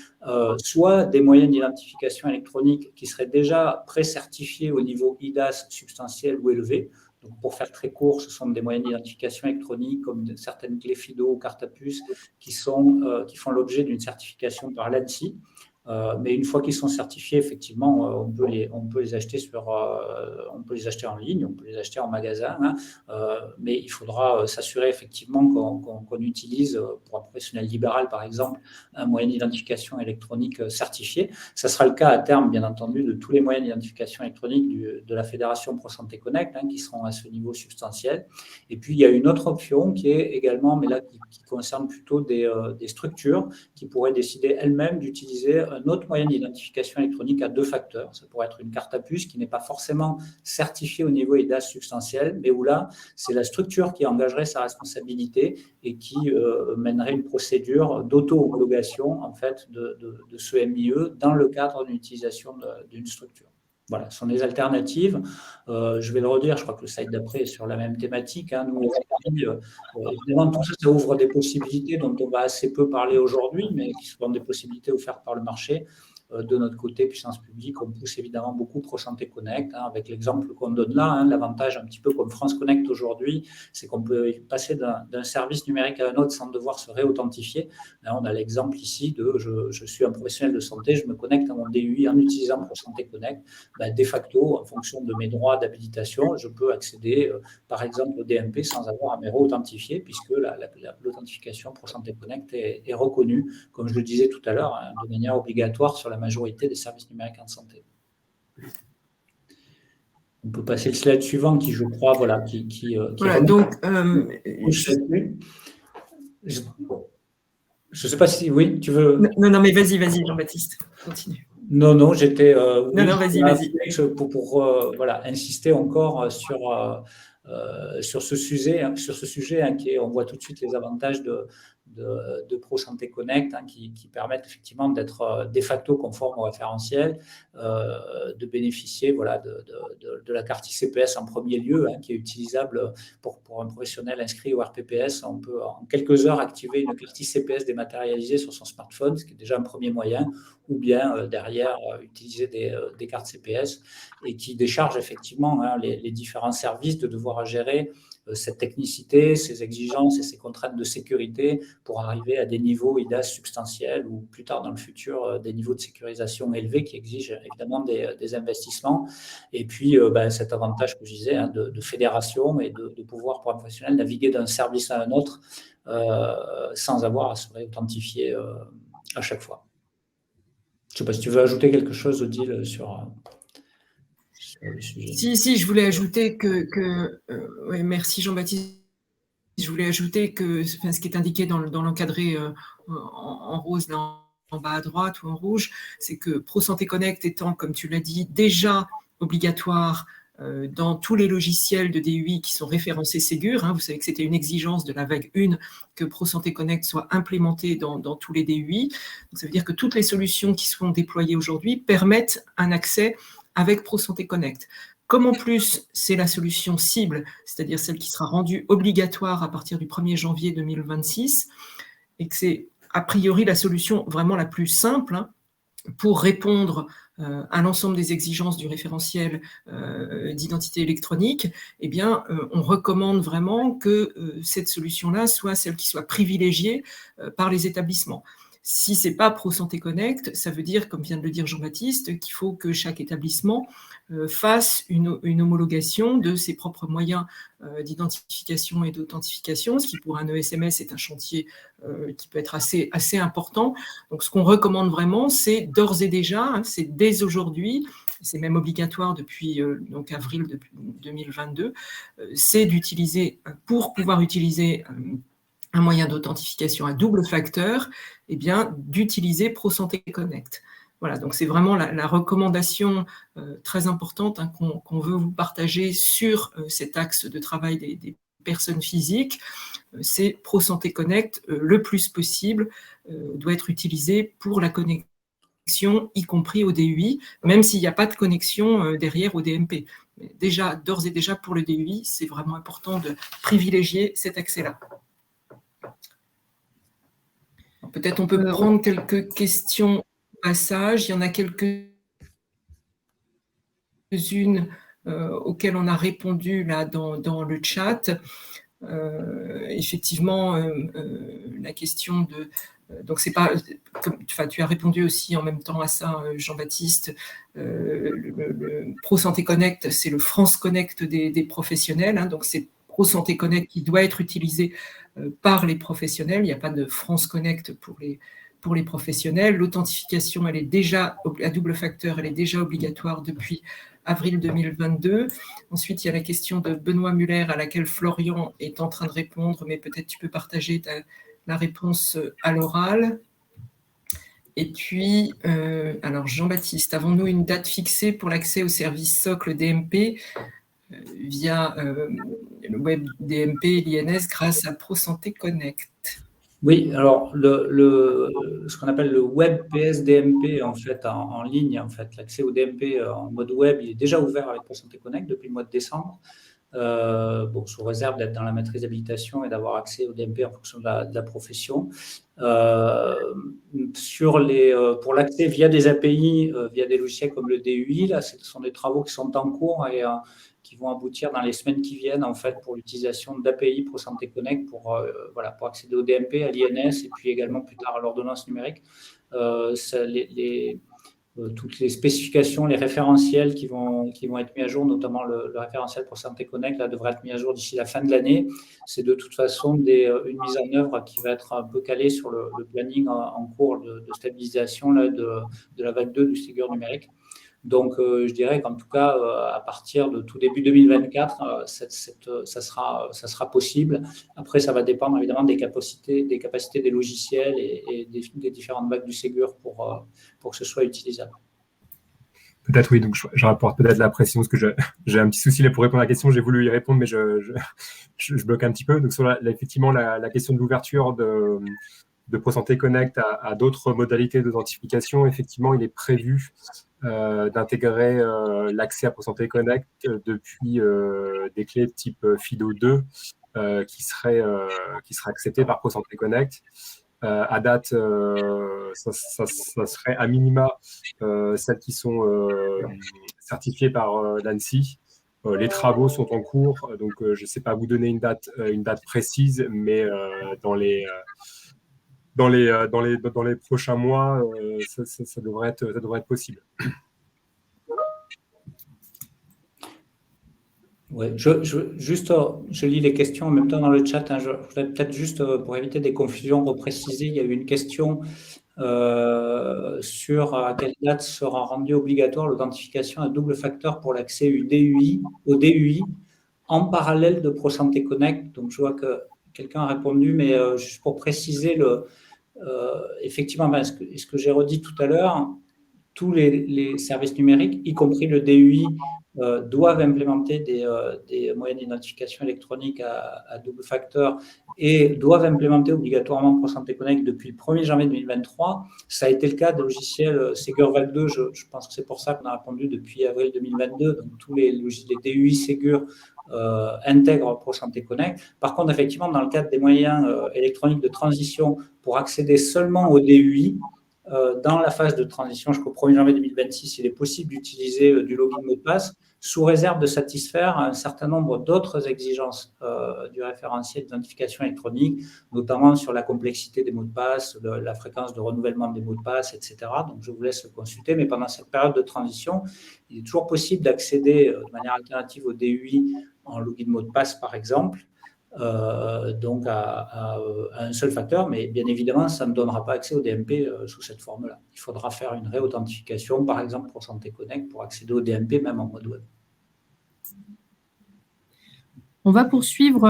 soit des moyens d'identification électronique qui seraient déjà pré-certifiés au niveau IDAS substantiel ou élevé. Donc, pour faire très court, ce sont des moyens d'identification électronique comme certaines clés FIDO ou cartes à puce qui font l'objet d'une certification par l'ANSSI. Mais une fois qu'ils sont certifiés, effectivement, on peut les acheter en ligne, on peut les acheter en magasin, hein, mais il faudra s'assurer effectivement qu'on utilise, pour un professionnel libéral par exemple, un moyen d'identification électronique certifié. Ça sera le cas à terme, bien entendu, de tous les moyens d'identification électronique de la Fédération ProSanté Connect, hein, qui seront à ce niveau substantiel. Et puis, il y a une autre option qui est également, mais là qui concerne plutôt des structures qui pourraient décider elles-mêmes d'utiliser un autre moyen d'identification électronique à 2 facteurs. Ça pourrait être une carte à puce qui n'est pas forcément certifiée au niveau EIDAS substantiel, mais où là, c'est la structure qui engagerait sa responsabilité et qui mènerait une procédure d'auto-homologation en fait, de ce MIE dans le cadre d'une utilisation d'une structure. Voilà, ce sont des alternatives. Je vais le redire, je crois que le slide d'après est sur la même thématique. Hein. Nous, évidemment, tout ça, ça ouvre des possibilités dont on va assez peu parler aujourd'hui, mais qui sont des possibilités offertes par le marché. de notre côté, puissance publique, on pousse évidemment beaucoup ProSanté Connect, avec l'exemple qu'on donne là. L'avantage, un petit peu comme France Connect aujourd'hui, c'est qu'on peut passer d'un service numérique à un autre sans devoir se réauthentifier. Là, on a l'exemple ici de je suis un professionnel de santé, je me connecte à mon DUI en utilisant ProSanté Connect. De facto, en fonction de mes droits d'habilitation, je peux accéder, par exemple, au DMP sans avoir à me réauthentifier, puisque l'authentification ProSanté Connect est reconnue, comme je le disais tout à l'heure, de manière obligatoire sur la majorité des services numériques en santé. On peut passer le slide suivant qui, je crois, voilà, qui voilà, donc, je ne sais pas si, oui, tu veux… Non, mais vas-y, Jean-Baptiste, continue. Non, j'étais… non, vas-y. Pour voilà, insister encore sur ce sujet, qui est, on voit tout de suite les avantages de ProSanté Connect, qui permettent effectivement d'être de facto conforme au référentiel, de bénéficier voilà, de la carte ICPS en premier lieu, qui est utilisable pour un professionnel inscrit au RPPS. On peut en quelques heures activer une carte ICPS dématérialisée sur son smartphone, ce qui est déjà un premier moyen, ou bien derrière utiliser des cartes CPS et qui déchargent effectivement les différents services de devoir gérer cette technicité, ces exigences et ces contraintes de sécurité pour arriver à des niveaux IDAS substantiels ou plus tard dans le futur des niveaux de sécurisation élevés qui exigent évidemment des investissements. Et puis cet avantage que je disais de fédération et de pouvoir pour un professionnel naviguer d'un service à un autre sans avoir à se réauthentifier à chaque fois. Je ne sais pas si tu veux ajouter quelque chose, Odile, sur le sujet. Si, je voulais ajouter ouais, merci Jean-Baptiste. Je voulais ajouter que ce qui est indiqué dans l'encadré en rose, là, en bas à droite ou en rouge, c'est que ProSanté Connect étant, comme tu l'as dit, déjà obligatoire dans tous les logiciels de DUI qui sont référencés Ségur. Vous savez que c'était une exigence de la vague 1 que ProSanté Connect soit implémenté dans tous les DUI. Donc, ça veut dire que toutes les solutions qui sont déployées aujourd'hui permettent un accès avec ProSanté Connect. Comme en plus, c'est la solution cible, c'est-à-dire celle qui sera rendue obligatoire à partir du 1er janvier 2026, et que c'est a priori la solution vraiment la plus simple pour répondre à l'ensemble des exigences du référentiel d'identité électronique, eh bien, on recommande vraiment que cette solution-là soit celle qui soit privilégiée par les établissements. Si ce n'est pas ProSanté Connect, ça veut dire, comme vient de le dire Jean-Baptiste, qu'il faut que chaque établissement fasse une homologation de ses propres moyens d'identification et d'authentification, ce qui pour un ESMS est un chantier qui peut être assez important. Donc ce qu'on recommande vraiment, c'est d'ores et déjà, c'est dès aujourd'hui, c'est même obligatoire depuis donc avril 2022, c'est d'utiliser, pour pouvoir utiliser un moyen d'authentification à double facteur, eh bien, d'utiliser ProSanté Connect. Voilà, donc c'est vraiment la recommandation très importante qu'on veut vous partager sur cet axe de travail des personnes physiques. C'est ProSanté Connect, le plus possible, doit être utilisé pour la connexion, y compris au DUI, même s'il n'y a pas de connexion derrière au DMP. Mais déjà, d'ores et déjà, pour le DUI, c'est vraiment important de privilégier cet accès-là. Peut-être on peut prendre quelques questions au passage. Il y en a quelques-unes auxquelles on a répondu là dans le chat. Effectivement, la question de… donc, c'est pas… tu as répondu aussi en même temps à ça, Jean-Baptiste. Le ProSanté Connect, c'est le France Connect des professionnels. Donc, c'est ProSanté Connect qui doit être utilisé par les professionnels. Il n'y a pas de France Connect pour les professionnels. L'authentification, elle est déjà à double facteur, elle est déjà obligatoire depuis avril 2022. Ensuite, il y a la question de Benoît Muller à laquelle Florian est en train de répondre, mais peut-être tu peux partager la réponse à l'oral. Et puis, alors Jean-Baptiste, avons-nous une date fixée pour l'accès au service socle DMP via le web DMP et l'INS grâce à ProSanté Connect? Oui, alors ce qu'on appelle le web PS DMP en fait en ligne, en fait, l'accès au DMP en mode web, il est déjà ouvert avec ProSanté Connect depuis le mois de décembre. sous réserve d'être dans la maîtrise d'habilitation et d'avoir accès au DMP en fonction de la profession. Pour l'accès via des API, via des logiciels comme le DUI, là, ce sont des travaux qui sont en cours et qui vont aboutir dans les semaines qui viennent, en fait, pour l'utilisation d'API ProSanté Connect pour accéder au DMP, à l'INS et puis également plus tard à l'ordonnance numérique. Toutes les spécifications, les référentiels qui vont être mis à jour, notamment le référentiel pour Santé Connect, là, devrait être mis à jour d'ici la fin de l'année. C'est de toute façon une mise en œuvre qui va être un peu calée sur le planning en cours de stabilisation là, de la vague 2 du Ségur numérique. Donc, je dirais qu'en tout cas, à partir de tout début 2024, ça sera possible. Après, ça va dépendre évidemment des capacités des logiciels et des différentes vagues du Ségur pour que ce soit utilisable. Peut-être oui, donc je rapporte peut-être la précision parce que j'ai un petit souci là pour répondre à la question. J'ai voulu y répondre, mais je bloque un petit peu. Donc, effectivement, la question de l'ouverture de ProSanté Connect à d'autres modalités d'authentification, effectivement, il est prévu d'intégrer l'accès à ProSanté Connect depuis des clés type FIDO2 qui seraient acceptées par ProSanté Connect. À date, ça serait à minima celles qui sont certifiées par l'ANSSI. Les travaux sont en cours, donc je ne sais pas vous donner une date précise, mais dans les prochains mois, ça devrait être possible. Ouais, je lis les questions en même temps dans le chat. Je voudrais peut-être juste, pour éviter des confusions, repréciser. Il y a eu une question sur à quelle date sera rendue obligatoire l'authentification à double facteur pour l'accès au DUI en parallèle de ProSanté Connect. Donc, je vois que quelqu'un a répondu, mais juste pour préciser, effectivement, ce que j'ai redit tout à l'heure, tous les services numériques, y compris le DUI, doivent implémenter des moyens d'identification électronique à double facteur et doivent implémenter obligatoirement ProSanté Connect depuis le 1er janvier 2023. Ça a été le cas des logiciels Ségur Vague 2. Je pense que c'est pour ça qu'on a répondu depuis avril 2022. Donc, tous les DUI Ségur intègrent ProSanté Connect. Par contre, effectivement, dans le cadre des moyens électroniques de transition pour accéder seulement au DUI, dans la phase de transition jusqu'au 1er janvier 2026, il est possible d'utiliser du login mot de passe sous réserve de satisfaire un certain nombre d'autres exigences du référentiel d'identification électronique, notamment sur la complexité des mots de passe, la fréquence de renouvellement des mots de passe, etc. Donc, je vous laisse le consulter. Mais pendant cette période de transition, il est toujours possible d'accéder de manière alternative au DUI en login mot de passe, par exemple. Donc à un seul facteur, mais bien évidemment, ça ne donnera pas accès au DMP sous cette forme-là. Il faudra faire une réauthentification, par exemple pour Santé Connect, pour accéder au DMP, même en mode web. On va poursuivre.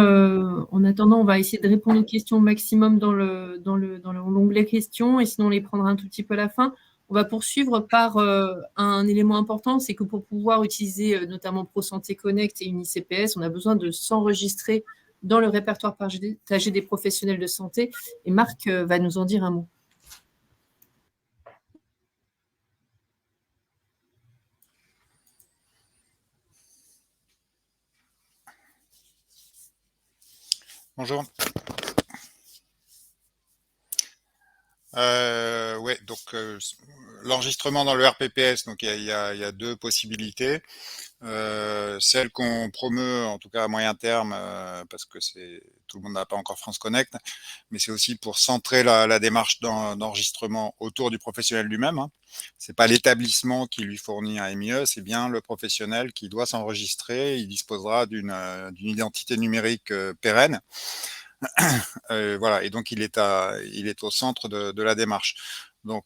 En attendant, on va essayer de répondre aux questions au maximum dans l'onglet questions, et sinon on les prendra un tout petit peu à la fin. On va poursuivre par un élément important, c'est que pour pouvoir utiliser notamment ProSanté Connect et une ICPS, on a besoin de s'enregistrer dans le répertoire partagé des professionnels de santé. Et Marc va nous en dire un mot. Bonjour. Ouais, donc l'enregistrement dans le RPPS, donc il y a deux possibilités. Celle qu'on promeut, en tout cas à moyen terme, parce que tout le monde n'a pas encore France Connect, mais c'est aussi pour centrer la démarche d'enregistrement autour du professionnel lui-même. Hein. C'est pas l'établissement qui lui fournit un MIE, c'est bien le professionnel qui doit s'enregistrer. Il disposera d'une identité numérique pérenne. Voilà, et donc il est au centre de la démarche. Donc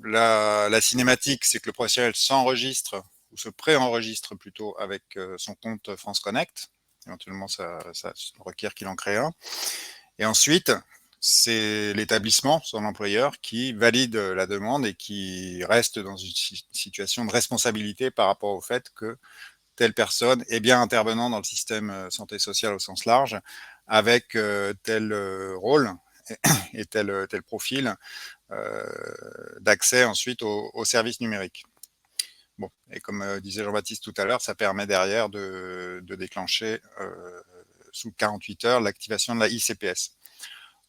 la cinématique, c'est que le professionnel s'enregistre ou se pré-enregistre plutôt avec son compte France Connect. Éventuellement, ça requiert qu'il en crée un. Et ensuite, c'est l'établissement, son employeur, qui valide la demande et qui reste dans une situation de responsabilité par rapport au fait que telle personne est bien intervenant dans le système santé sociale au sens large, avec tel rôle et tel profil d'accès ensuite aux services numériques. Bon, et comme disait Jean-Baptiste tout à l'heure, ça permet derrière de déclencher sous 48 heures l'activation de la ICPS.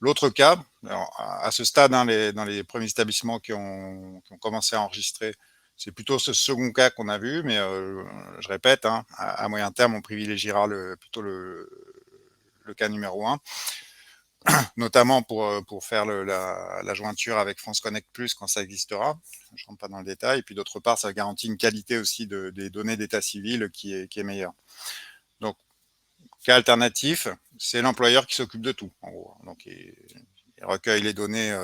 L'autre cas, alors, à ce stade, dans les premiers établissements qui ont commencé à enregistrer, c'est plutôt ce second cas qu'on a vu, mais je répète, à moyen terme, on privilégiera plutôt le cas numéro 1, notamment pour faire la jointure avec France Connect Plus quand ça existera. Je ne rentre pas dans le détail. Et puis d'autre part, ça garantit une qualité aussi des données d'état civil qui est meilleure. Donc, cas alternatif, c'est l'employeur qui s'occupe de tout, en gros. Donc, il recueille les données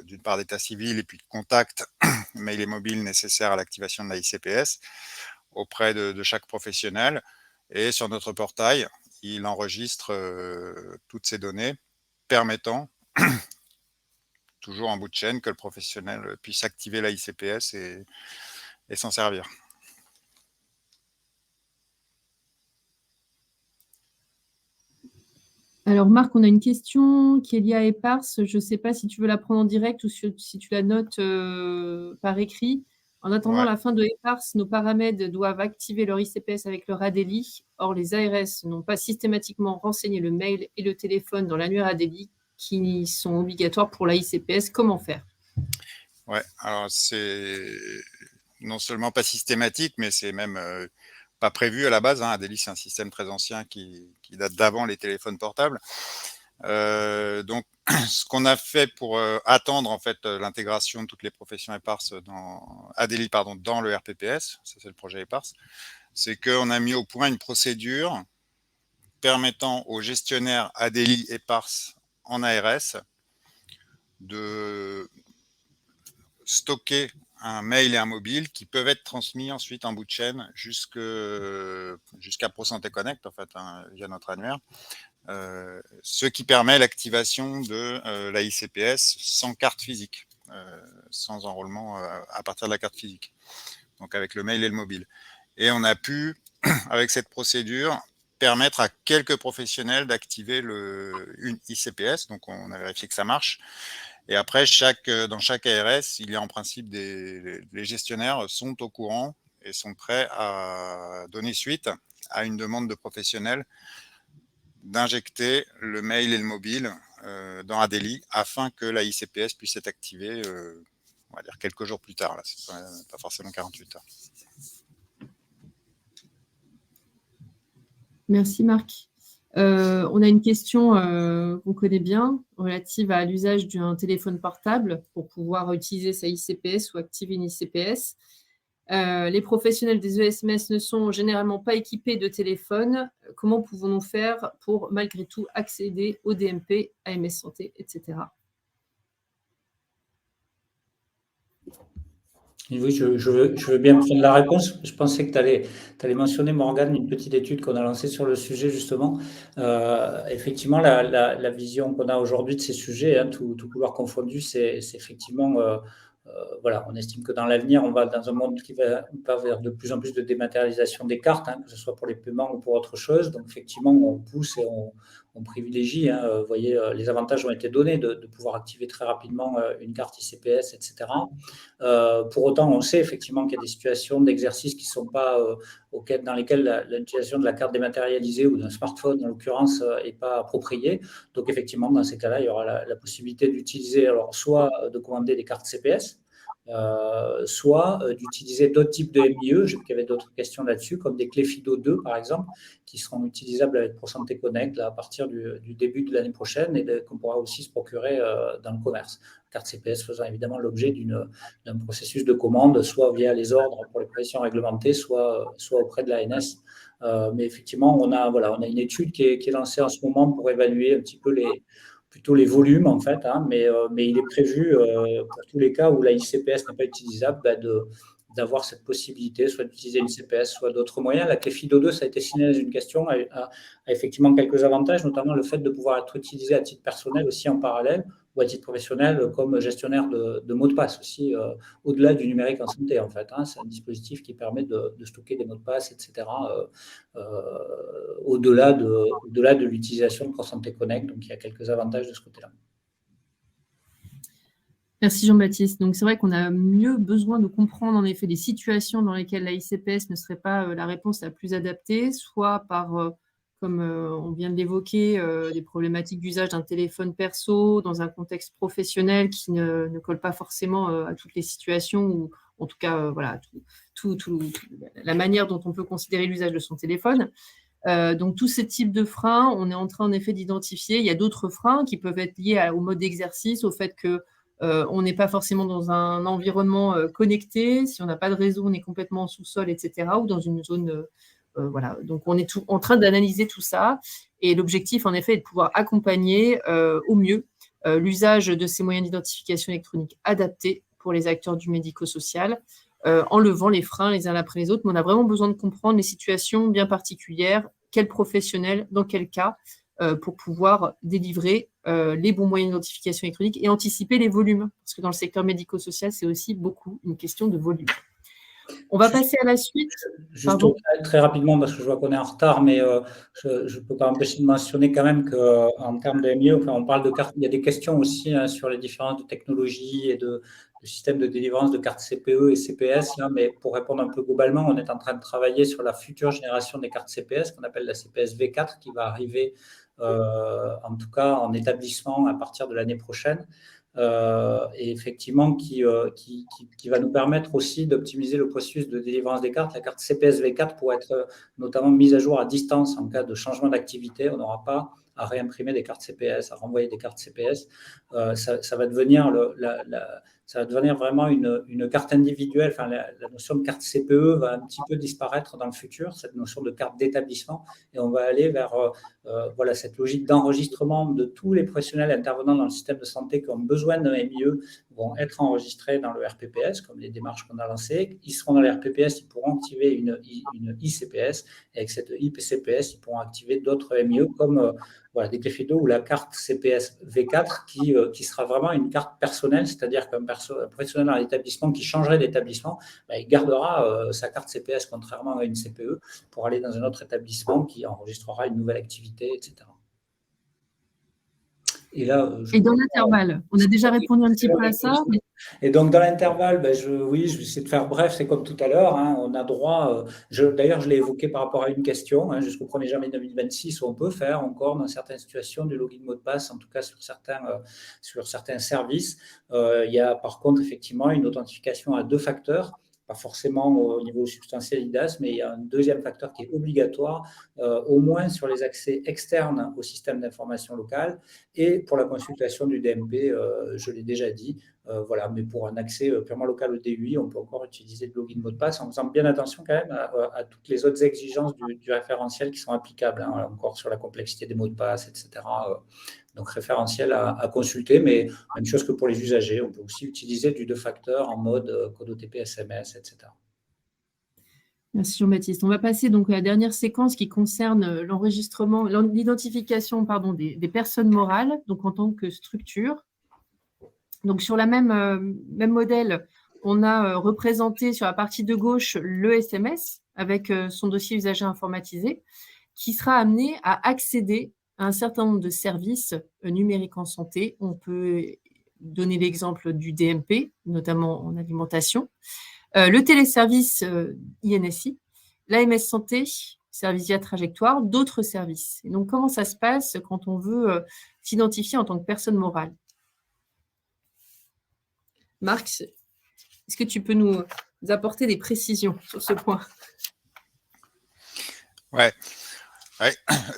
d'une part d'état civil et puis de contact, mail et mobile nécessaires à l'activation de la ICPS auprès de chaque professionnel. Et sur notre portail, il enregistre toutes ces données permettant, toujours en bout de chaîne, que le professionnel puisse activer la ICPS et s'en servir. Alors Marc, on a une question qui est liée à EPARS. Je ne sais pas si tu veux la prendre en direct ou si tu la notes par écrit. En attendant la fin de EPARS, nos paramèdes doivent activer leur ICPS avec leur ADELI. Or, les ARS n'ont pas systématiquement renseigné le mail et le téléphone dans l'annuaire ADELI qui sont obligatoires pour la ICPS. Comment faire? Ouais, alors c'est non seulement pas systématique, mais c'est même pas prévu à la base. ADELI, c'est un système très ancien qui date d'avant les téléphones portables. Donc, ce qu'on a fait pour attendre en fait l'intégration de toutes les professions EPARS dans ADELI, dans le RPPS, ça c'est le projet EPARS, c'est qu'on a mis au point une procédure permettant aux gestionnaires ADELI EPARS en ARS de stocker un mail et un mobile qui peuvent être transmis ensuite en bout de chaîne jusqu'à ProSanté Connect, en fait, via notre annuaire. Ce qui permet l'activation de la ICPS sans carte physique, sans enrôlement à partir de la carte physique, donc avec le mail et le mobile. Et on a pu, avec cette procédure, permettre à quelques professionnels d'activer une ICPS, donc on a vérifié que ça marche. Et après, dans chaque ARS, il y a en principe les gestionnaires sont au courant et sont prêts à donner suite à une demande de professionnels d'injecter le mail et le mobile dans ADELI afin que la ICPS puisse être activée, on va dire quelques jours plus tard. Là, c'est pas forcément 48 heures. Merci Marc. On a une question qu'on connaît bien relative à l'usage d'un téléphone portable pour pouvoir utiliser sa ICPS ou activer une ICPS. Les professionnels des ESMS ne sont généralement pas équipés de téléphone. Comment pouvons-nous faire pour malgré tout accéder au DMP, AMS Santé, etc. Oui, je veux bien prendre la réponse. Je pensais que tu allais mentionner, Morgane, une petite étude qu'on a lancée sur le sujet, justement. Effectivement, la vision qu'on a aujourd'hui de ces sujets, tout couloir confondu, c'est effectivement, voilà, on estime que dans l'avenir, on va dans un monde qui va vers de plus en plus de dématérialisation des cartes, que ce soit pour les paiements ou pour autre chose. Donc, effectivement, on pousse et on privilégie. Vous voyez, les avantages ont été donnés de pouvoir activer très rapidement une carte ICPS, etc. Pour autant, on sait effectivement qu'il y a des situations d'exercice qui ne sont pas dans lesquelles l'utilisation de la carte dématérialisée ou d'un smartphone, en l'occurrence, n'est pas appropriée. Donc, effectivement, dans ces cas-là, il y aura la possibilité d'utiliser, alors, soit de commander des cartes CPS, soit d'utiliser d'autres types de MIE. J'ai vu qu'il y avait d'autres questions là-dessus, comme des clés FIDO 2, par exemple, qui seront utilisables avec ProSanté Connect là, à partir du début de l'année prochaine et qu'on pourra aussi se procurer dans le commerce. Carte CPS faisant évidemment l'objet d'un processus de commande, soit via les ordres pour les professions réglementées, soit auprès de l'ANS. Mais effectivement, on a une étude qui est lancée en ce moment pour évaluer un petit peu plutôt les volumes, en fait, mais il est prévu, pour tous les cas où la ICPS n'est pas utilisable, d'avoir cette possibilité, soit d'utiliser une CPS, soit d'autres moyens. La clé FIDO 2, ça a été signalé une question, a effectivement quelques avantages, notamment le fait de pouvoir être utilisé à titre personnel aussi en parallèle, ou à titre professionnel comme gestionnaire de mots de passe aussi, au-delà du numérique en santé, en fait. C'est un dispositif qui permet de stocker des mots de passe, etc., au-delà de l'utilisation de ProSanté Connect. Donc, il y a quelques avantages de ce côté-là. Merci Jean-Baptiste. Donc c'est vrai qu'on a mieux besoin de comprendre en effet les situations dans lesquelles la ICPS ne serait pas la réponse la plus adaptée, soit par, comme on vient de l'évoquer, des problématiques d'usage d'un téléphone perso dans un contexte professionnel qui ne colle pas forcément à toutes les situations, ou en tout cas voilà, la manière dont on peut considérer l'usage de son téléphone. Donc tous ces types de freins, on est en train en effet d'identifier. Il y a d'autres freins qui peuvent être liés au mode d'exercice, au fait que on n'est pas forcément dans un environnement connecté. Si on n'a pas de réseau, on est complètement en sous-sol, etc. Ou dans une zone, voilà. Donc on est en train d'analyser tout ça. Et l'objectif, en effet, est de pouvoir accompagner au mieux l'usage de ces moyens d'identification électronique adaptés pour les acteurs du médico-social, en levant les freins les uns après les autres. Mais on a vraiment besoin de comprendre les situations bien particulières, quel professionnel, dans quel cas, pour pouvoir délivrer les bons moyens d'identification électronique et anticiper les volumes. Parce que dans le secteur médico-social, c'est aussi beaucoup une question de volume. On va passer à la suite. Juste très rapidement, parce que je vois qu'on est en retard, mais je ne peux pas empêcher de mentionner quand même qu'en termes de MIE, on parle de cartes, il y a des questions aussi sur les différences de technologies et de systèmes de délivrance de cartes CPE et CPS. Là, mais pour répondre un peu globalement, on est en train de travailler sur la future génération des cartes CPS, qu'on appelle la CPS V4, qui va arriver en tout cas en établissement à partir de l'année prochaine. Et effectivement qui va nous permettre aussi d'optimiser le processus de délivrance des cartes. La carte CPS V4 pourrait être notamment mise à jour à distance en cas de changement d'activité. On n'aura pas à réimprimer des cartes CPS, à renvoyer des cartes CPS. Ça va devenir ça va devenir vraiment une carte individuelle. Enfin, la notion de carte CPE va un petit peu disparaître dans le futur, cette notion de carte d'établissement, et on va aller vers voilà, cette logique d'enregistrement de tous les professionnels intervenant dans le système de santé qui ont besoin d'un MIE vont être enregistrés dans le RPPS, comme les démarches qu'on a lancées. Ils seront dans le RPPS, ils pourront activer une ICPS, et avec cette ICPS, ils pourront activer d'autres MIE comme voilà, des Cléfido ou la carte CPS V4 qui sera vraiment une carte personnelle, c'est-à-dire qu'un professionnel dans l'établissement qui changerait d'établissement, il gardera sa carte CPS contrairement à une CPE pour aller dans un autre établissement qui enregistrera une nouvelle activité, etc. Et dans l'intervalle, on a déjà répondu un petit peu à ça. Mais... Et donc, dans l'intervalle, je vais essayer de faire bref, c'est comme tout à l'heure, hein, on a droit, d'ailleurs, je l'ai évoqué par rapport à une question, hein, jusqu'au 1er janvier 2026, où on peut faire encore, dans certaines situations, du login mot de passe, en tout cas sur certains services. Il y a par contre, effectivement, une authentification à 2 facteurs, pas forcément au niveau substantiel IDAS, mais il y a un deuxième facteur qui est obligatoire, au moins sur les accès externes au système d'information locale et pour la consultation du DMP, je l'ai déjà dit, voilà, mais pour un accès purement local au DUI, on peut encore utiliser le login mot de passe en faisant bien attention quand même à toutes les autres exigences du référentiel qui sont applicables, hein, encore sur la complexité des mots de passe, etc. Donc, référentiel à consulter, mais même chose que pour les usagers. On peut aussi utiliser du 2 facteurs en mode code OTP, SMS, etc. Merci Jean-Baptiste. On va passer donc à la dernière séquence qui concerne l'enregistrement, l'identification des personnes morales, donc en tant que structure. Donc, sur la même modèle, on a représenté sur la partie de gauche le SMS avec son dossier usager informatisé qui sera amené à accéder à un certain nombre de services numériques en santé. On peut donner l'exemple du DMP, notamment en alimentation, le téléservice INSI, l'AMS Santé, service via trajectoire, d'autres services. Et donc, comment ça se passe quand on veut s'identifier en tant que personne morale ? Marc, est-ce que tu peux nous apporter des précisions sur ce point ? Ouais.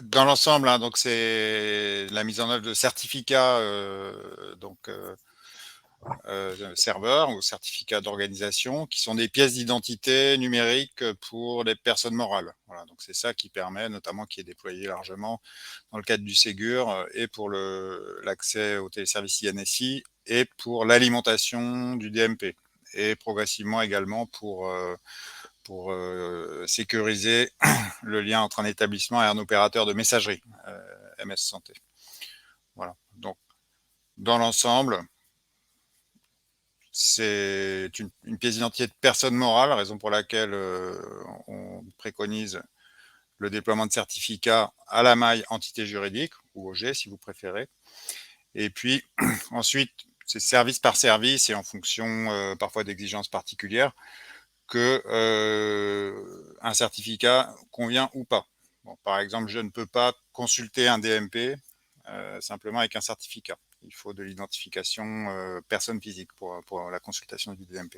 Dans l'ensemble, hein, donc c'est la mise en œuvre de certificats serveurs ou certificats d'organisation qui sont des pièces d'identité numériques pour les personnes morales. Voilà, donc c'est ça qui permet notamment, qui est déployé largement dans le cadre du Ségur et pour l'accès au téléservice INSI et pour l'alimentation du DMP et progressivement également pour sécuriser le lien entre un établissement et un opérateur de messagerie, MS Santé. Voilà. Donc, dans l'ensemble, c'est une pièce d'identité de personne morale, raison pour laquelle on préconise le déploiement de certificats à la maille entité juridique, ou OG si vous préférez. Et puis, ensuite, c'est service par service et en fonction parfois d'exigences particulières que un certificat convient ou pas. Bon, par exemple, je ne peux pas consulter un DMP simplement avec un certificat. Il faut de l'identification personne physique pour la consultation du DMP.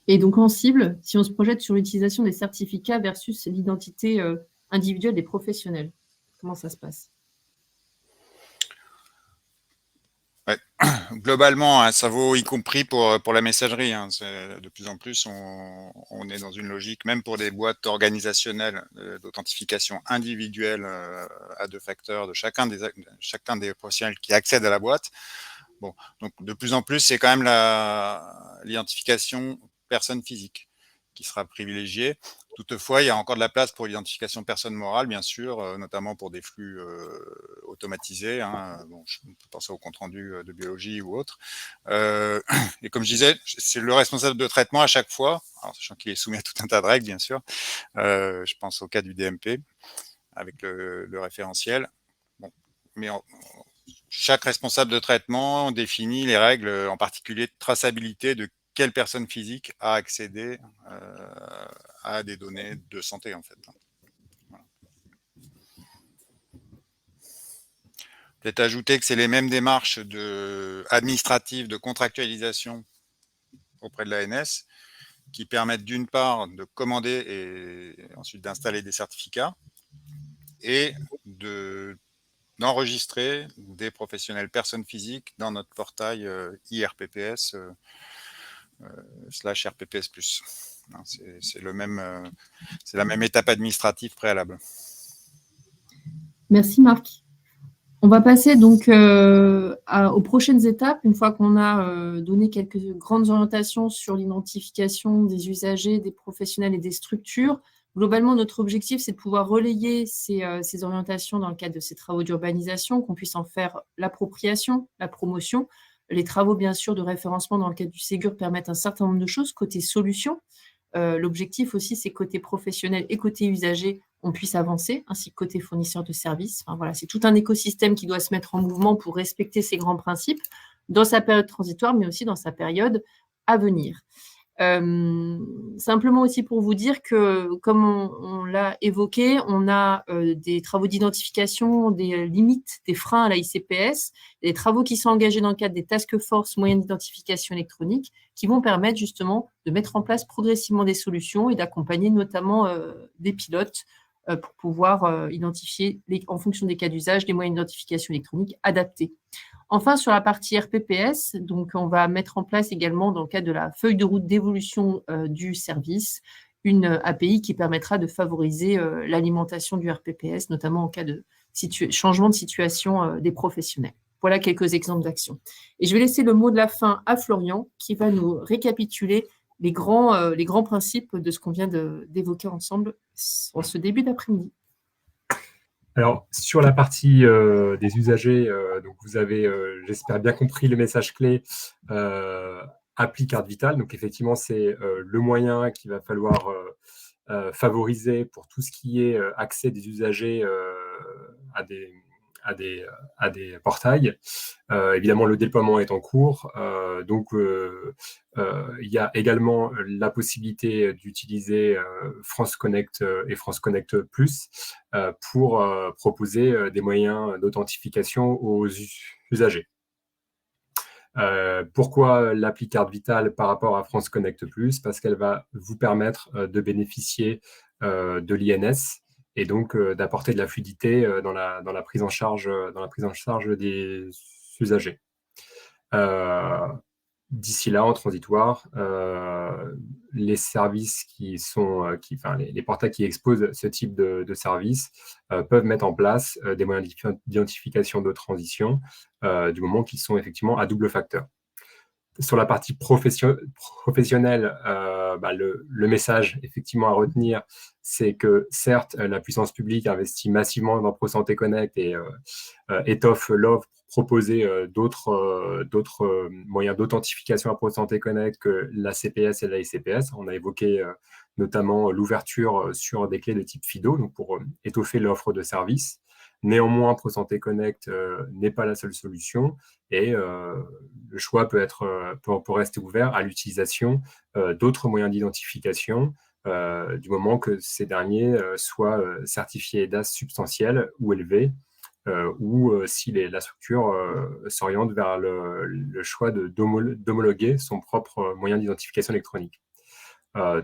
Et donc, en cible, si on se projette sur l'utilisation des certificats versus l'identité individuelle des professionnels, comment ça se passe? Ouais. Globalement, hein, ça vaut y compris pour la messagerie. Hein. De plus en plus, on est dans une logique, même pour des boîtes organisationnelles d'authentification individuelle à 2 facteurs de chacun des professionnels qui accèdent à la boîte. Bon, donc de plus en plus, c'est quand même l'identification personne physique qui sera privilégiée. Toutefois, il y a encore de la place pour l'identification personne morale, bien sûr, notamment pour des flux automatisés. Hein. Bon, je peux penser au compte-rendu de biologie ou autre. Et comme je disais, c'est le responsable de traitement à chaque fois, alors, sachant qu'il est soumis à tout un tas de règles, bien sûr. Je pense au cas du DMP, avec le référentiel. Bon, mais chaque responsable de traitement définit les règles, en particulier de traçabilité de quelle personne physique a accédé à des données de santé, en fait. Voilà. Peut-être ajouter que c'est les mêmes démarches administratives de contractualisation auprès de l'ANS qui permettent d'une part de commander et ensuite d'installer des certificats et d'enregistrer des professionnels personnes physiques dans notre portail IRPPS / RPPS+. C'est la même étape administrative préalable. Merci Marc. On va passer donc aux prochaines étapes, une fois qu'on a donné quelques grandes orientations sur l'identification des usagers, des professionnels et des structures. Globalement, notre objectif, c'est de pouvoir relayer ces orientations dans le cadre de ces travaux d'urbanisation, qu'on puisse en faire l'appropriation, la promotion. Les travaux, bien sûr, de référencement dans le cadre du Ségur permettent un certain nombre de choses. Côté solution, l'objectif aussi, c'est côté professionnel et côté usager, on puisse avancer, ainsi que côté fournisseur de services. Enfin, voilà, c'est tout un écosystème qui doit se mettre en mouvement pour respecter ces grands principes dans sa période transitoire, mais aussi dans sa période à venir. Simplement aussi pour vous dire que, comme on l'a évoqué, on a des travaux d'identification, des limites, des freins à la ICPS, des travaux qui sont engagés dans le cadre des task force moyens d'identification électronique qui vont permettre justement de mettre en place progressivement des solutions et d'accompagner notamment des pilotes pour pouvoir identifier, en fonction des cas d'usage, des moyens d'identification électronique adaptés. Enfin, sur la partie RPPS, donc on va mettre en place également, dans le cadre de la feuille de route d'évolution du service, une API qui permettra de favoriser l'alimentation du RPPS, notamment en cas de changement de situation des professionnels. Voilà quelques exemples d'actions. Et je vais laisser le mot de la fin à Florian, qui va nous récapituler les grands principes de ce qu'on vient d'évoquer ensemble en ce début d'après-midi. Alors, sur la partie des usagers, donc vous avez, j'espère, bien compris le message clé appli carte vitale. Donc, effectivement, c'est le moyen qu'il va falloir favoriser pour tout ce qui est accès des usagers à des portails. Évidemment, le déploiement est en cours. Donc, il y a également la possibilité d'utiliser France Connect et France Connect Plus pour proposer des moyens d'authentification aux usagers. Pourquoi l'appli carte vitale par rapport à France Connect Plus? Parce qu'elle va vous permettre de bénéficier de l'INS et donc d'apporter de la fluidité dans la prise en charge des usagers. D'ici là, en transitoire, les services les portails qui exposent ce type de services peuvent mettre en place des moyens d'identification de transition du moment qu'ils sont effectivement à double facteur. Sur la partie professionnelle, le message effectivement à retenir, c'est que certes, la puissance publique investit massivement dans ProSanté Connect et étoffe l'offre pour proposer d'autres moyens d'authentification à ProSanté Connect que la CPS et la ICPS. On a évoqué notamment l'ouverture sur des clés de type FIDO, donc pour étoffer l'offre de services. Néanmoins, ProSanté Connect n'est pas la seule solution et le choix peut rester ouvert à l'utilisation d'autres moyens d'identification du moment que ces derniers soient certifiés EDAS substantiels ou élevés ou si la structure s'oriente vers le choix d'homologuer son propre moyen d'identification électronique.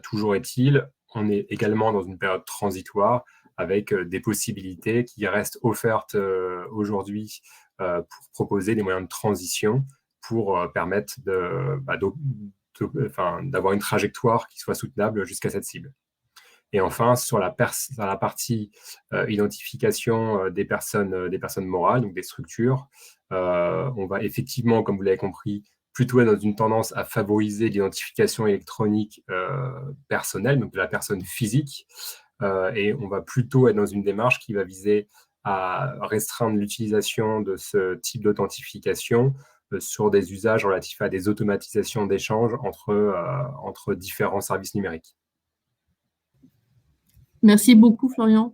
Toujours est-il, on est également dans une période transitoire avec des possibilités qui restent offertes aujourd'hui pour proposer des moyens de transition pour permettre d'avoir une trajectoire qui soit soutenable jusqu'à cette cible. Et enfin, sur la partie identification des personnes morales, donc des structures, on va effectivement, comme vous l'avez compris, plutôt être dans une tendance à favoriser l'identification électronique personnelle, donc de la personne physique, et on va plutôt être dans une démarche qui va viser à restreindre l'utilisation de ce type d'authentification sur des usages relatifs à des automatisations d'échanges entre différents services numériques. Merci beaucoup, Florian.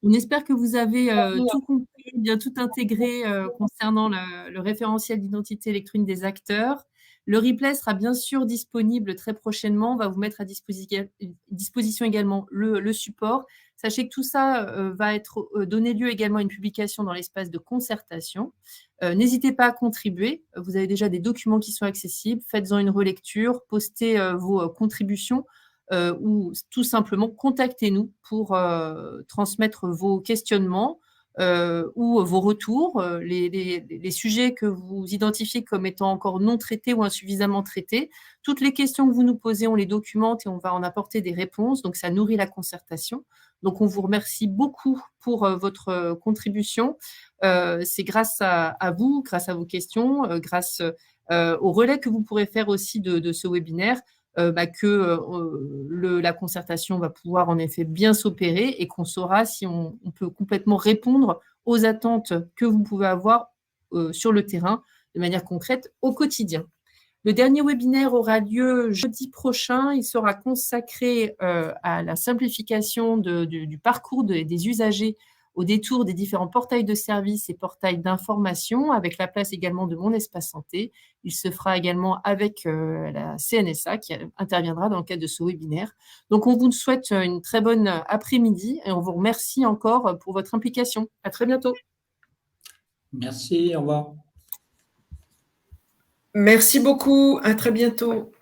On espère que vous avez tout compris, bien tout intégré concernant le référentiel d'identité électronique des acteurs. Le replay sera bien sûr disponible très prochainement. On va vous mettre à disposition également le support. Sachez que tout ça va donner lieu également à une publication dans l'espace de concertation. N'hésitez pas à contribuer. Vous avez déjà des documents qui sont accessibles. Faites-en une relecture, postez vos contributions. Ou tout simplement contactez-nous pour transmettre vos questionnements ou vos retours, les sujets que vous identifiez comme étant encore non traités ou insuffisamment traités. Toutes les questions que vous nous posez, on les documente et on va en apporter des réponses, donc ça nourrit la concertation. Donc on vous remercie beaucoup pour votre contribution. C'est grâce à vous, grâce à vos questions, grâce au relais que vous pourrez faire aussi de ce webinaire, que la concertation va pouvoir en effet bien s'opérer et qu'on saura si on peut complètement répondre aux attentes que vous pouvez avoir sur le terrain de manière concrète au quotidien. Le dernier webinaire aura lieu jeudi prochain. Il sera consacré à la simplification du parcours des usagers au détour des différents portails de services et portails d'information, avec la place également de Mon Espace Santé. Il se fera également avec la CNSA qui interviendra dans le cadre de ce webinaire. Donc, on vous souhaite une très bonne après-midi et on vous remercie encore pour votre implication. À très bientôt. Merci, au revoir. Merci beaucoup, à très bientôt.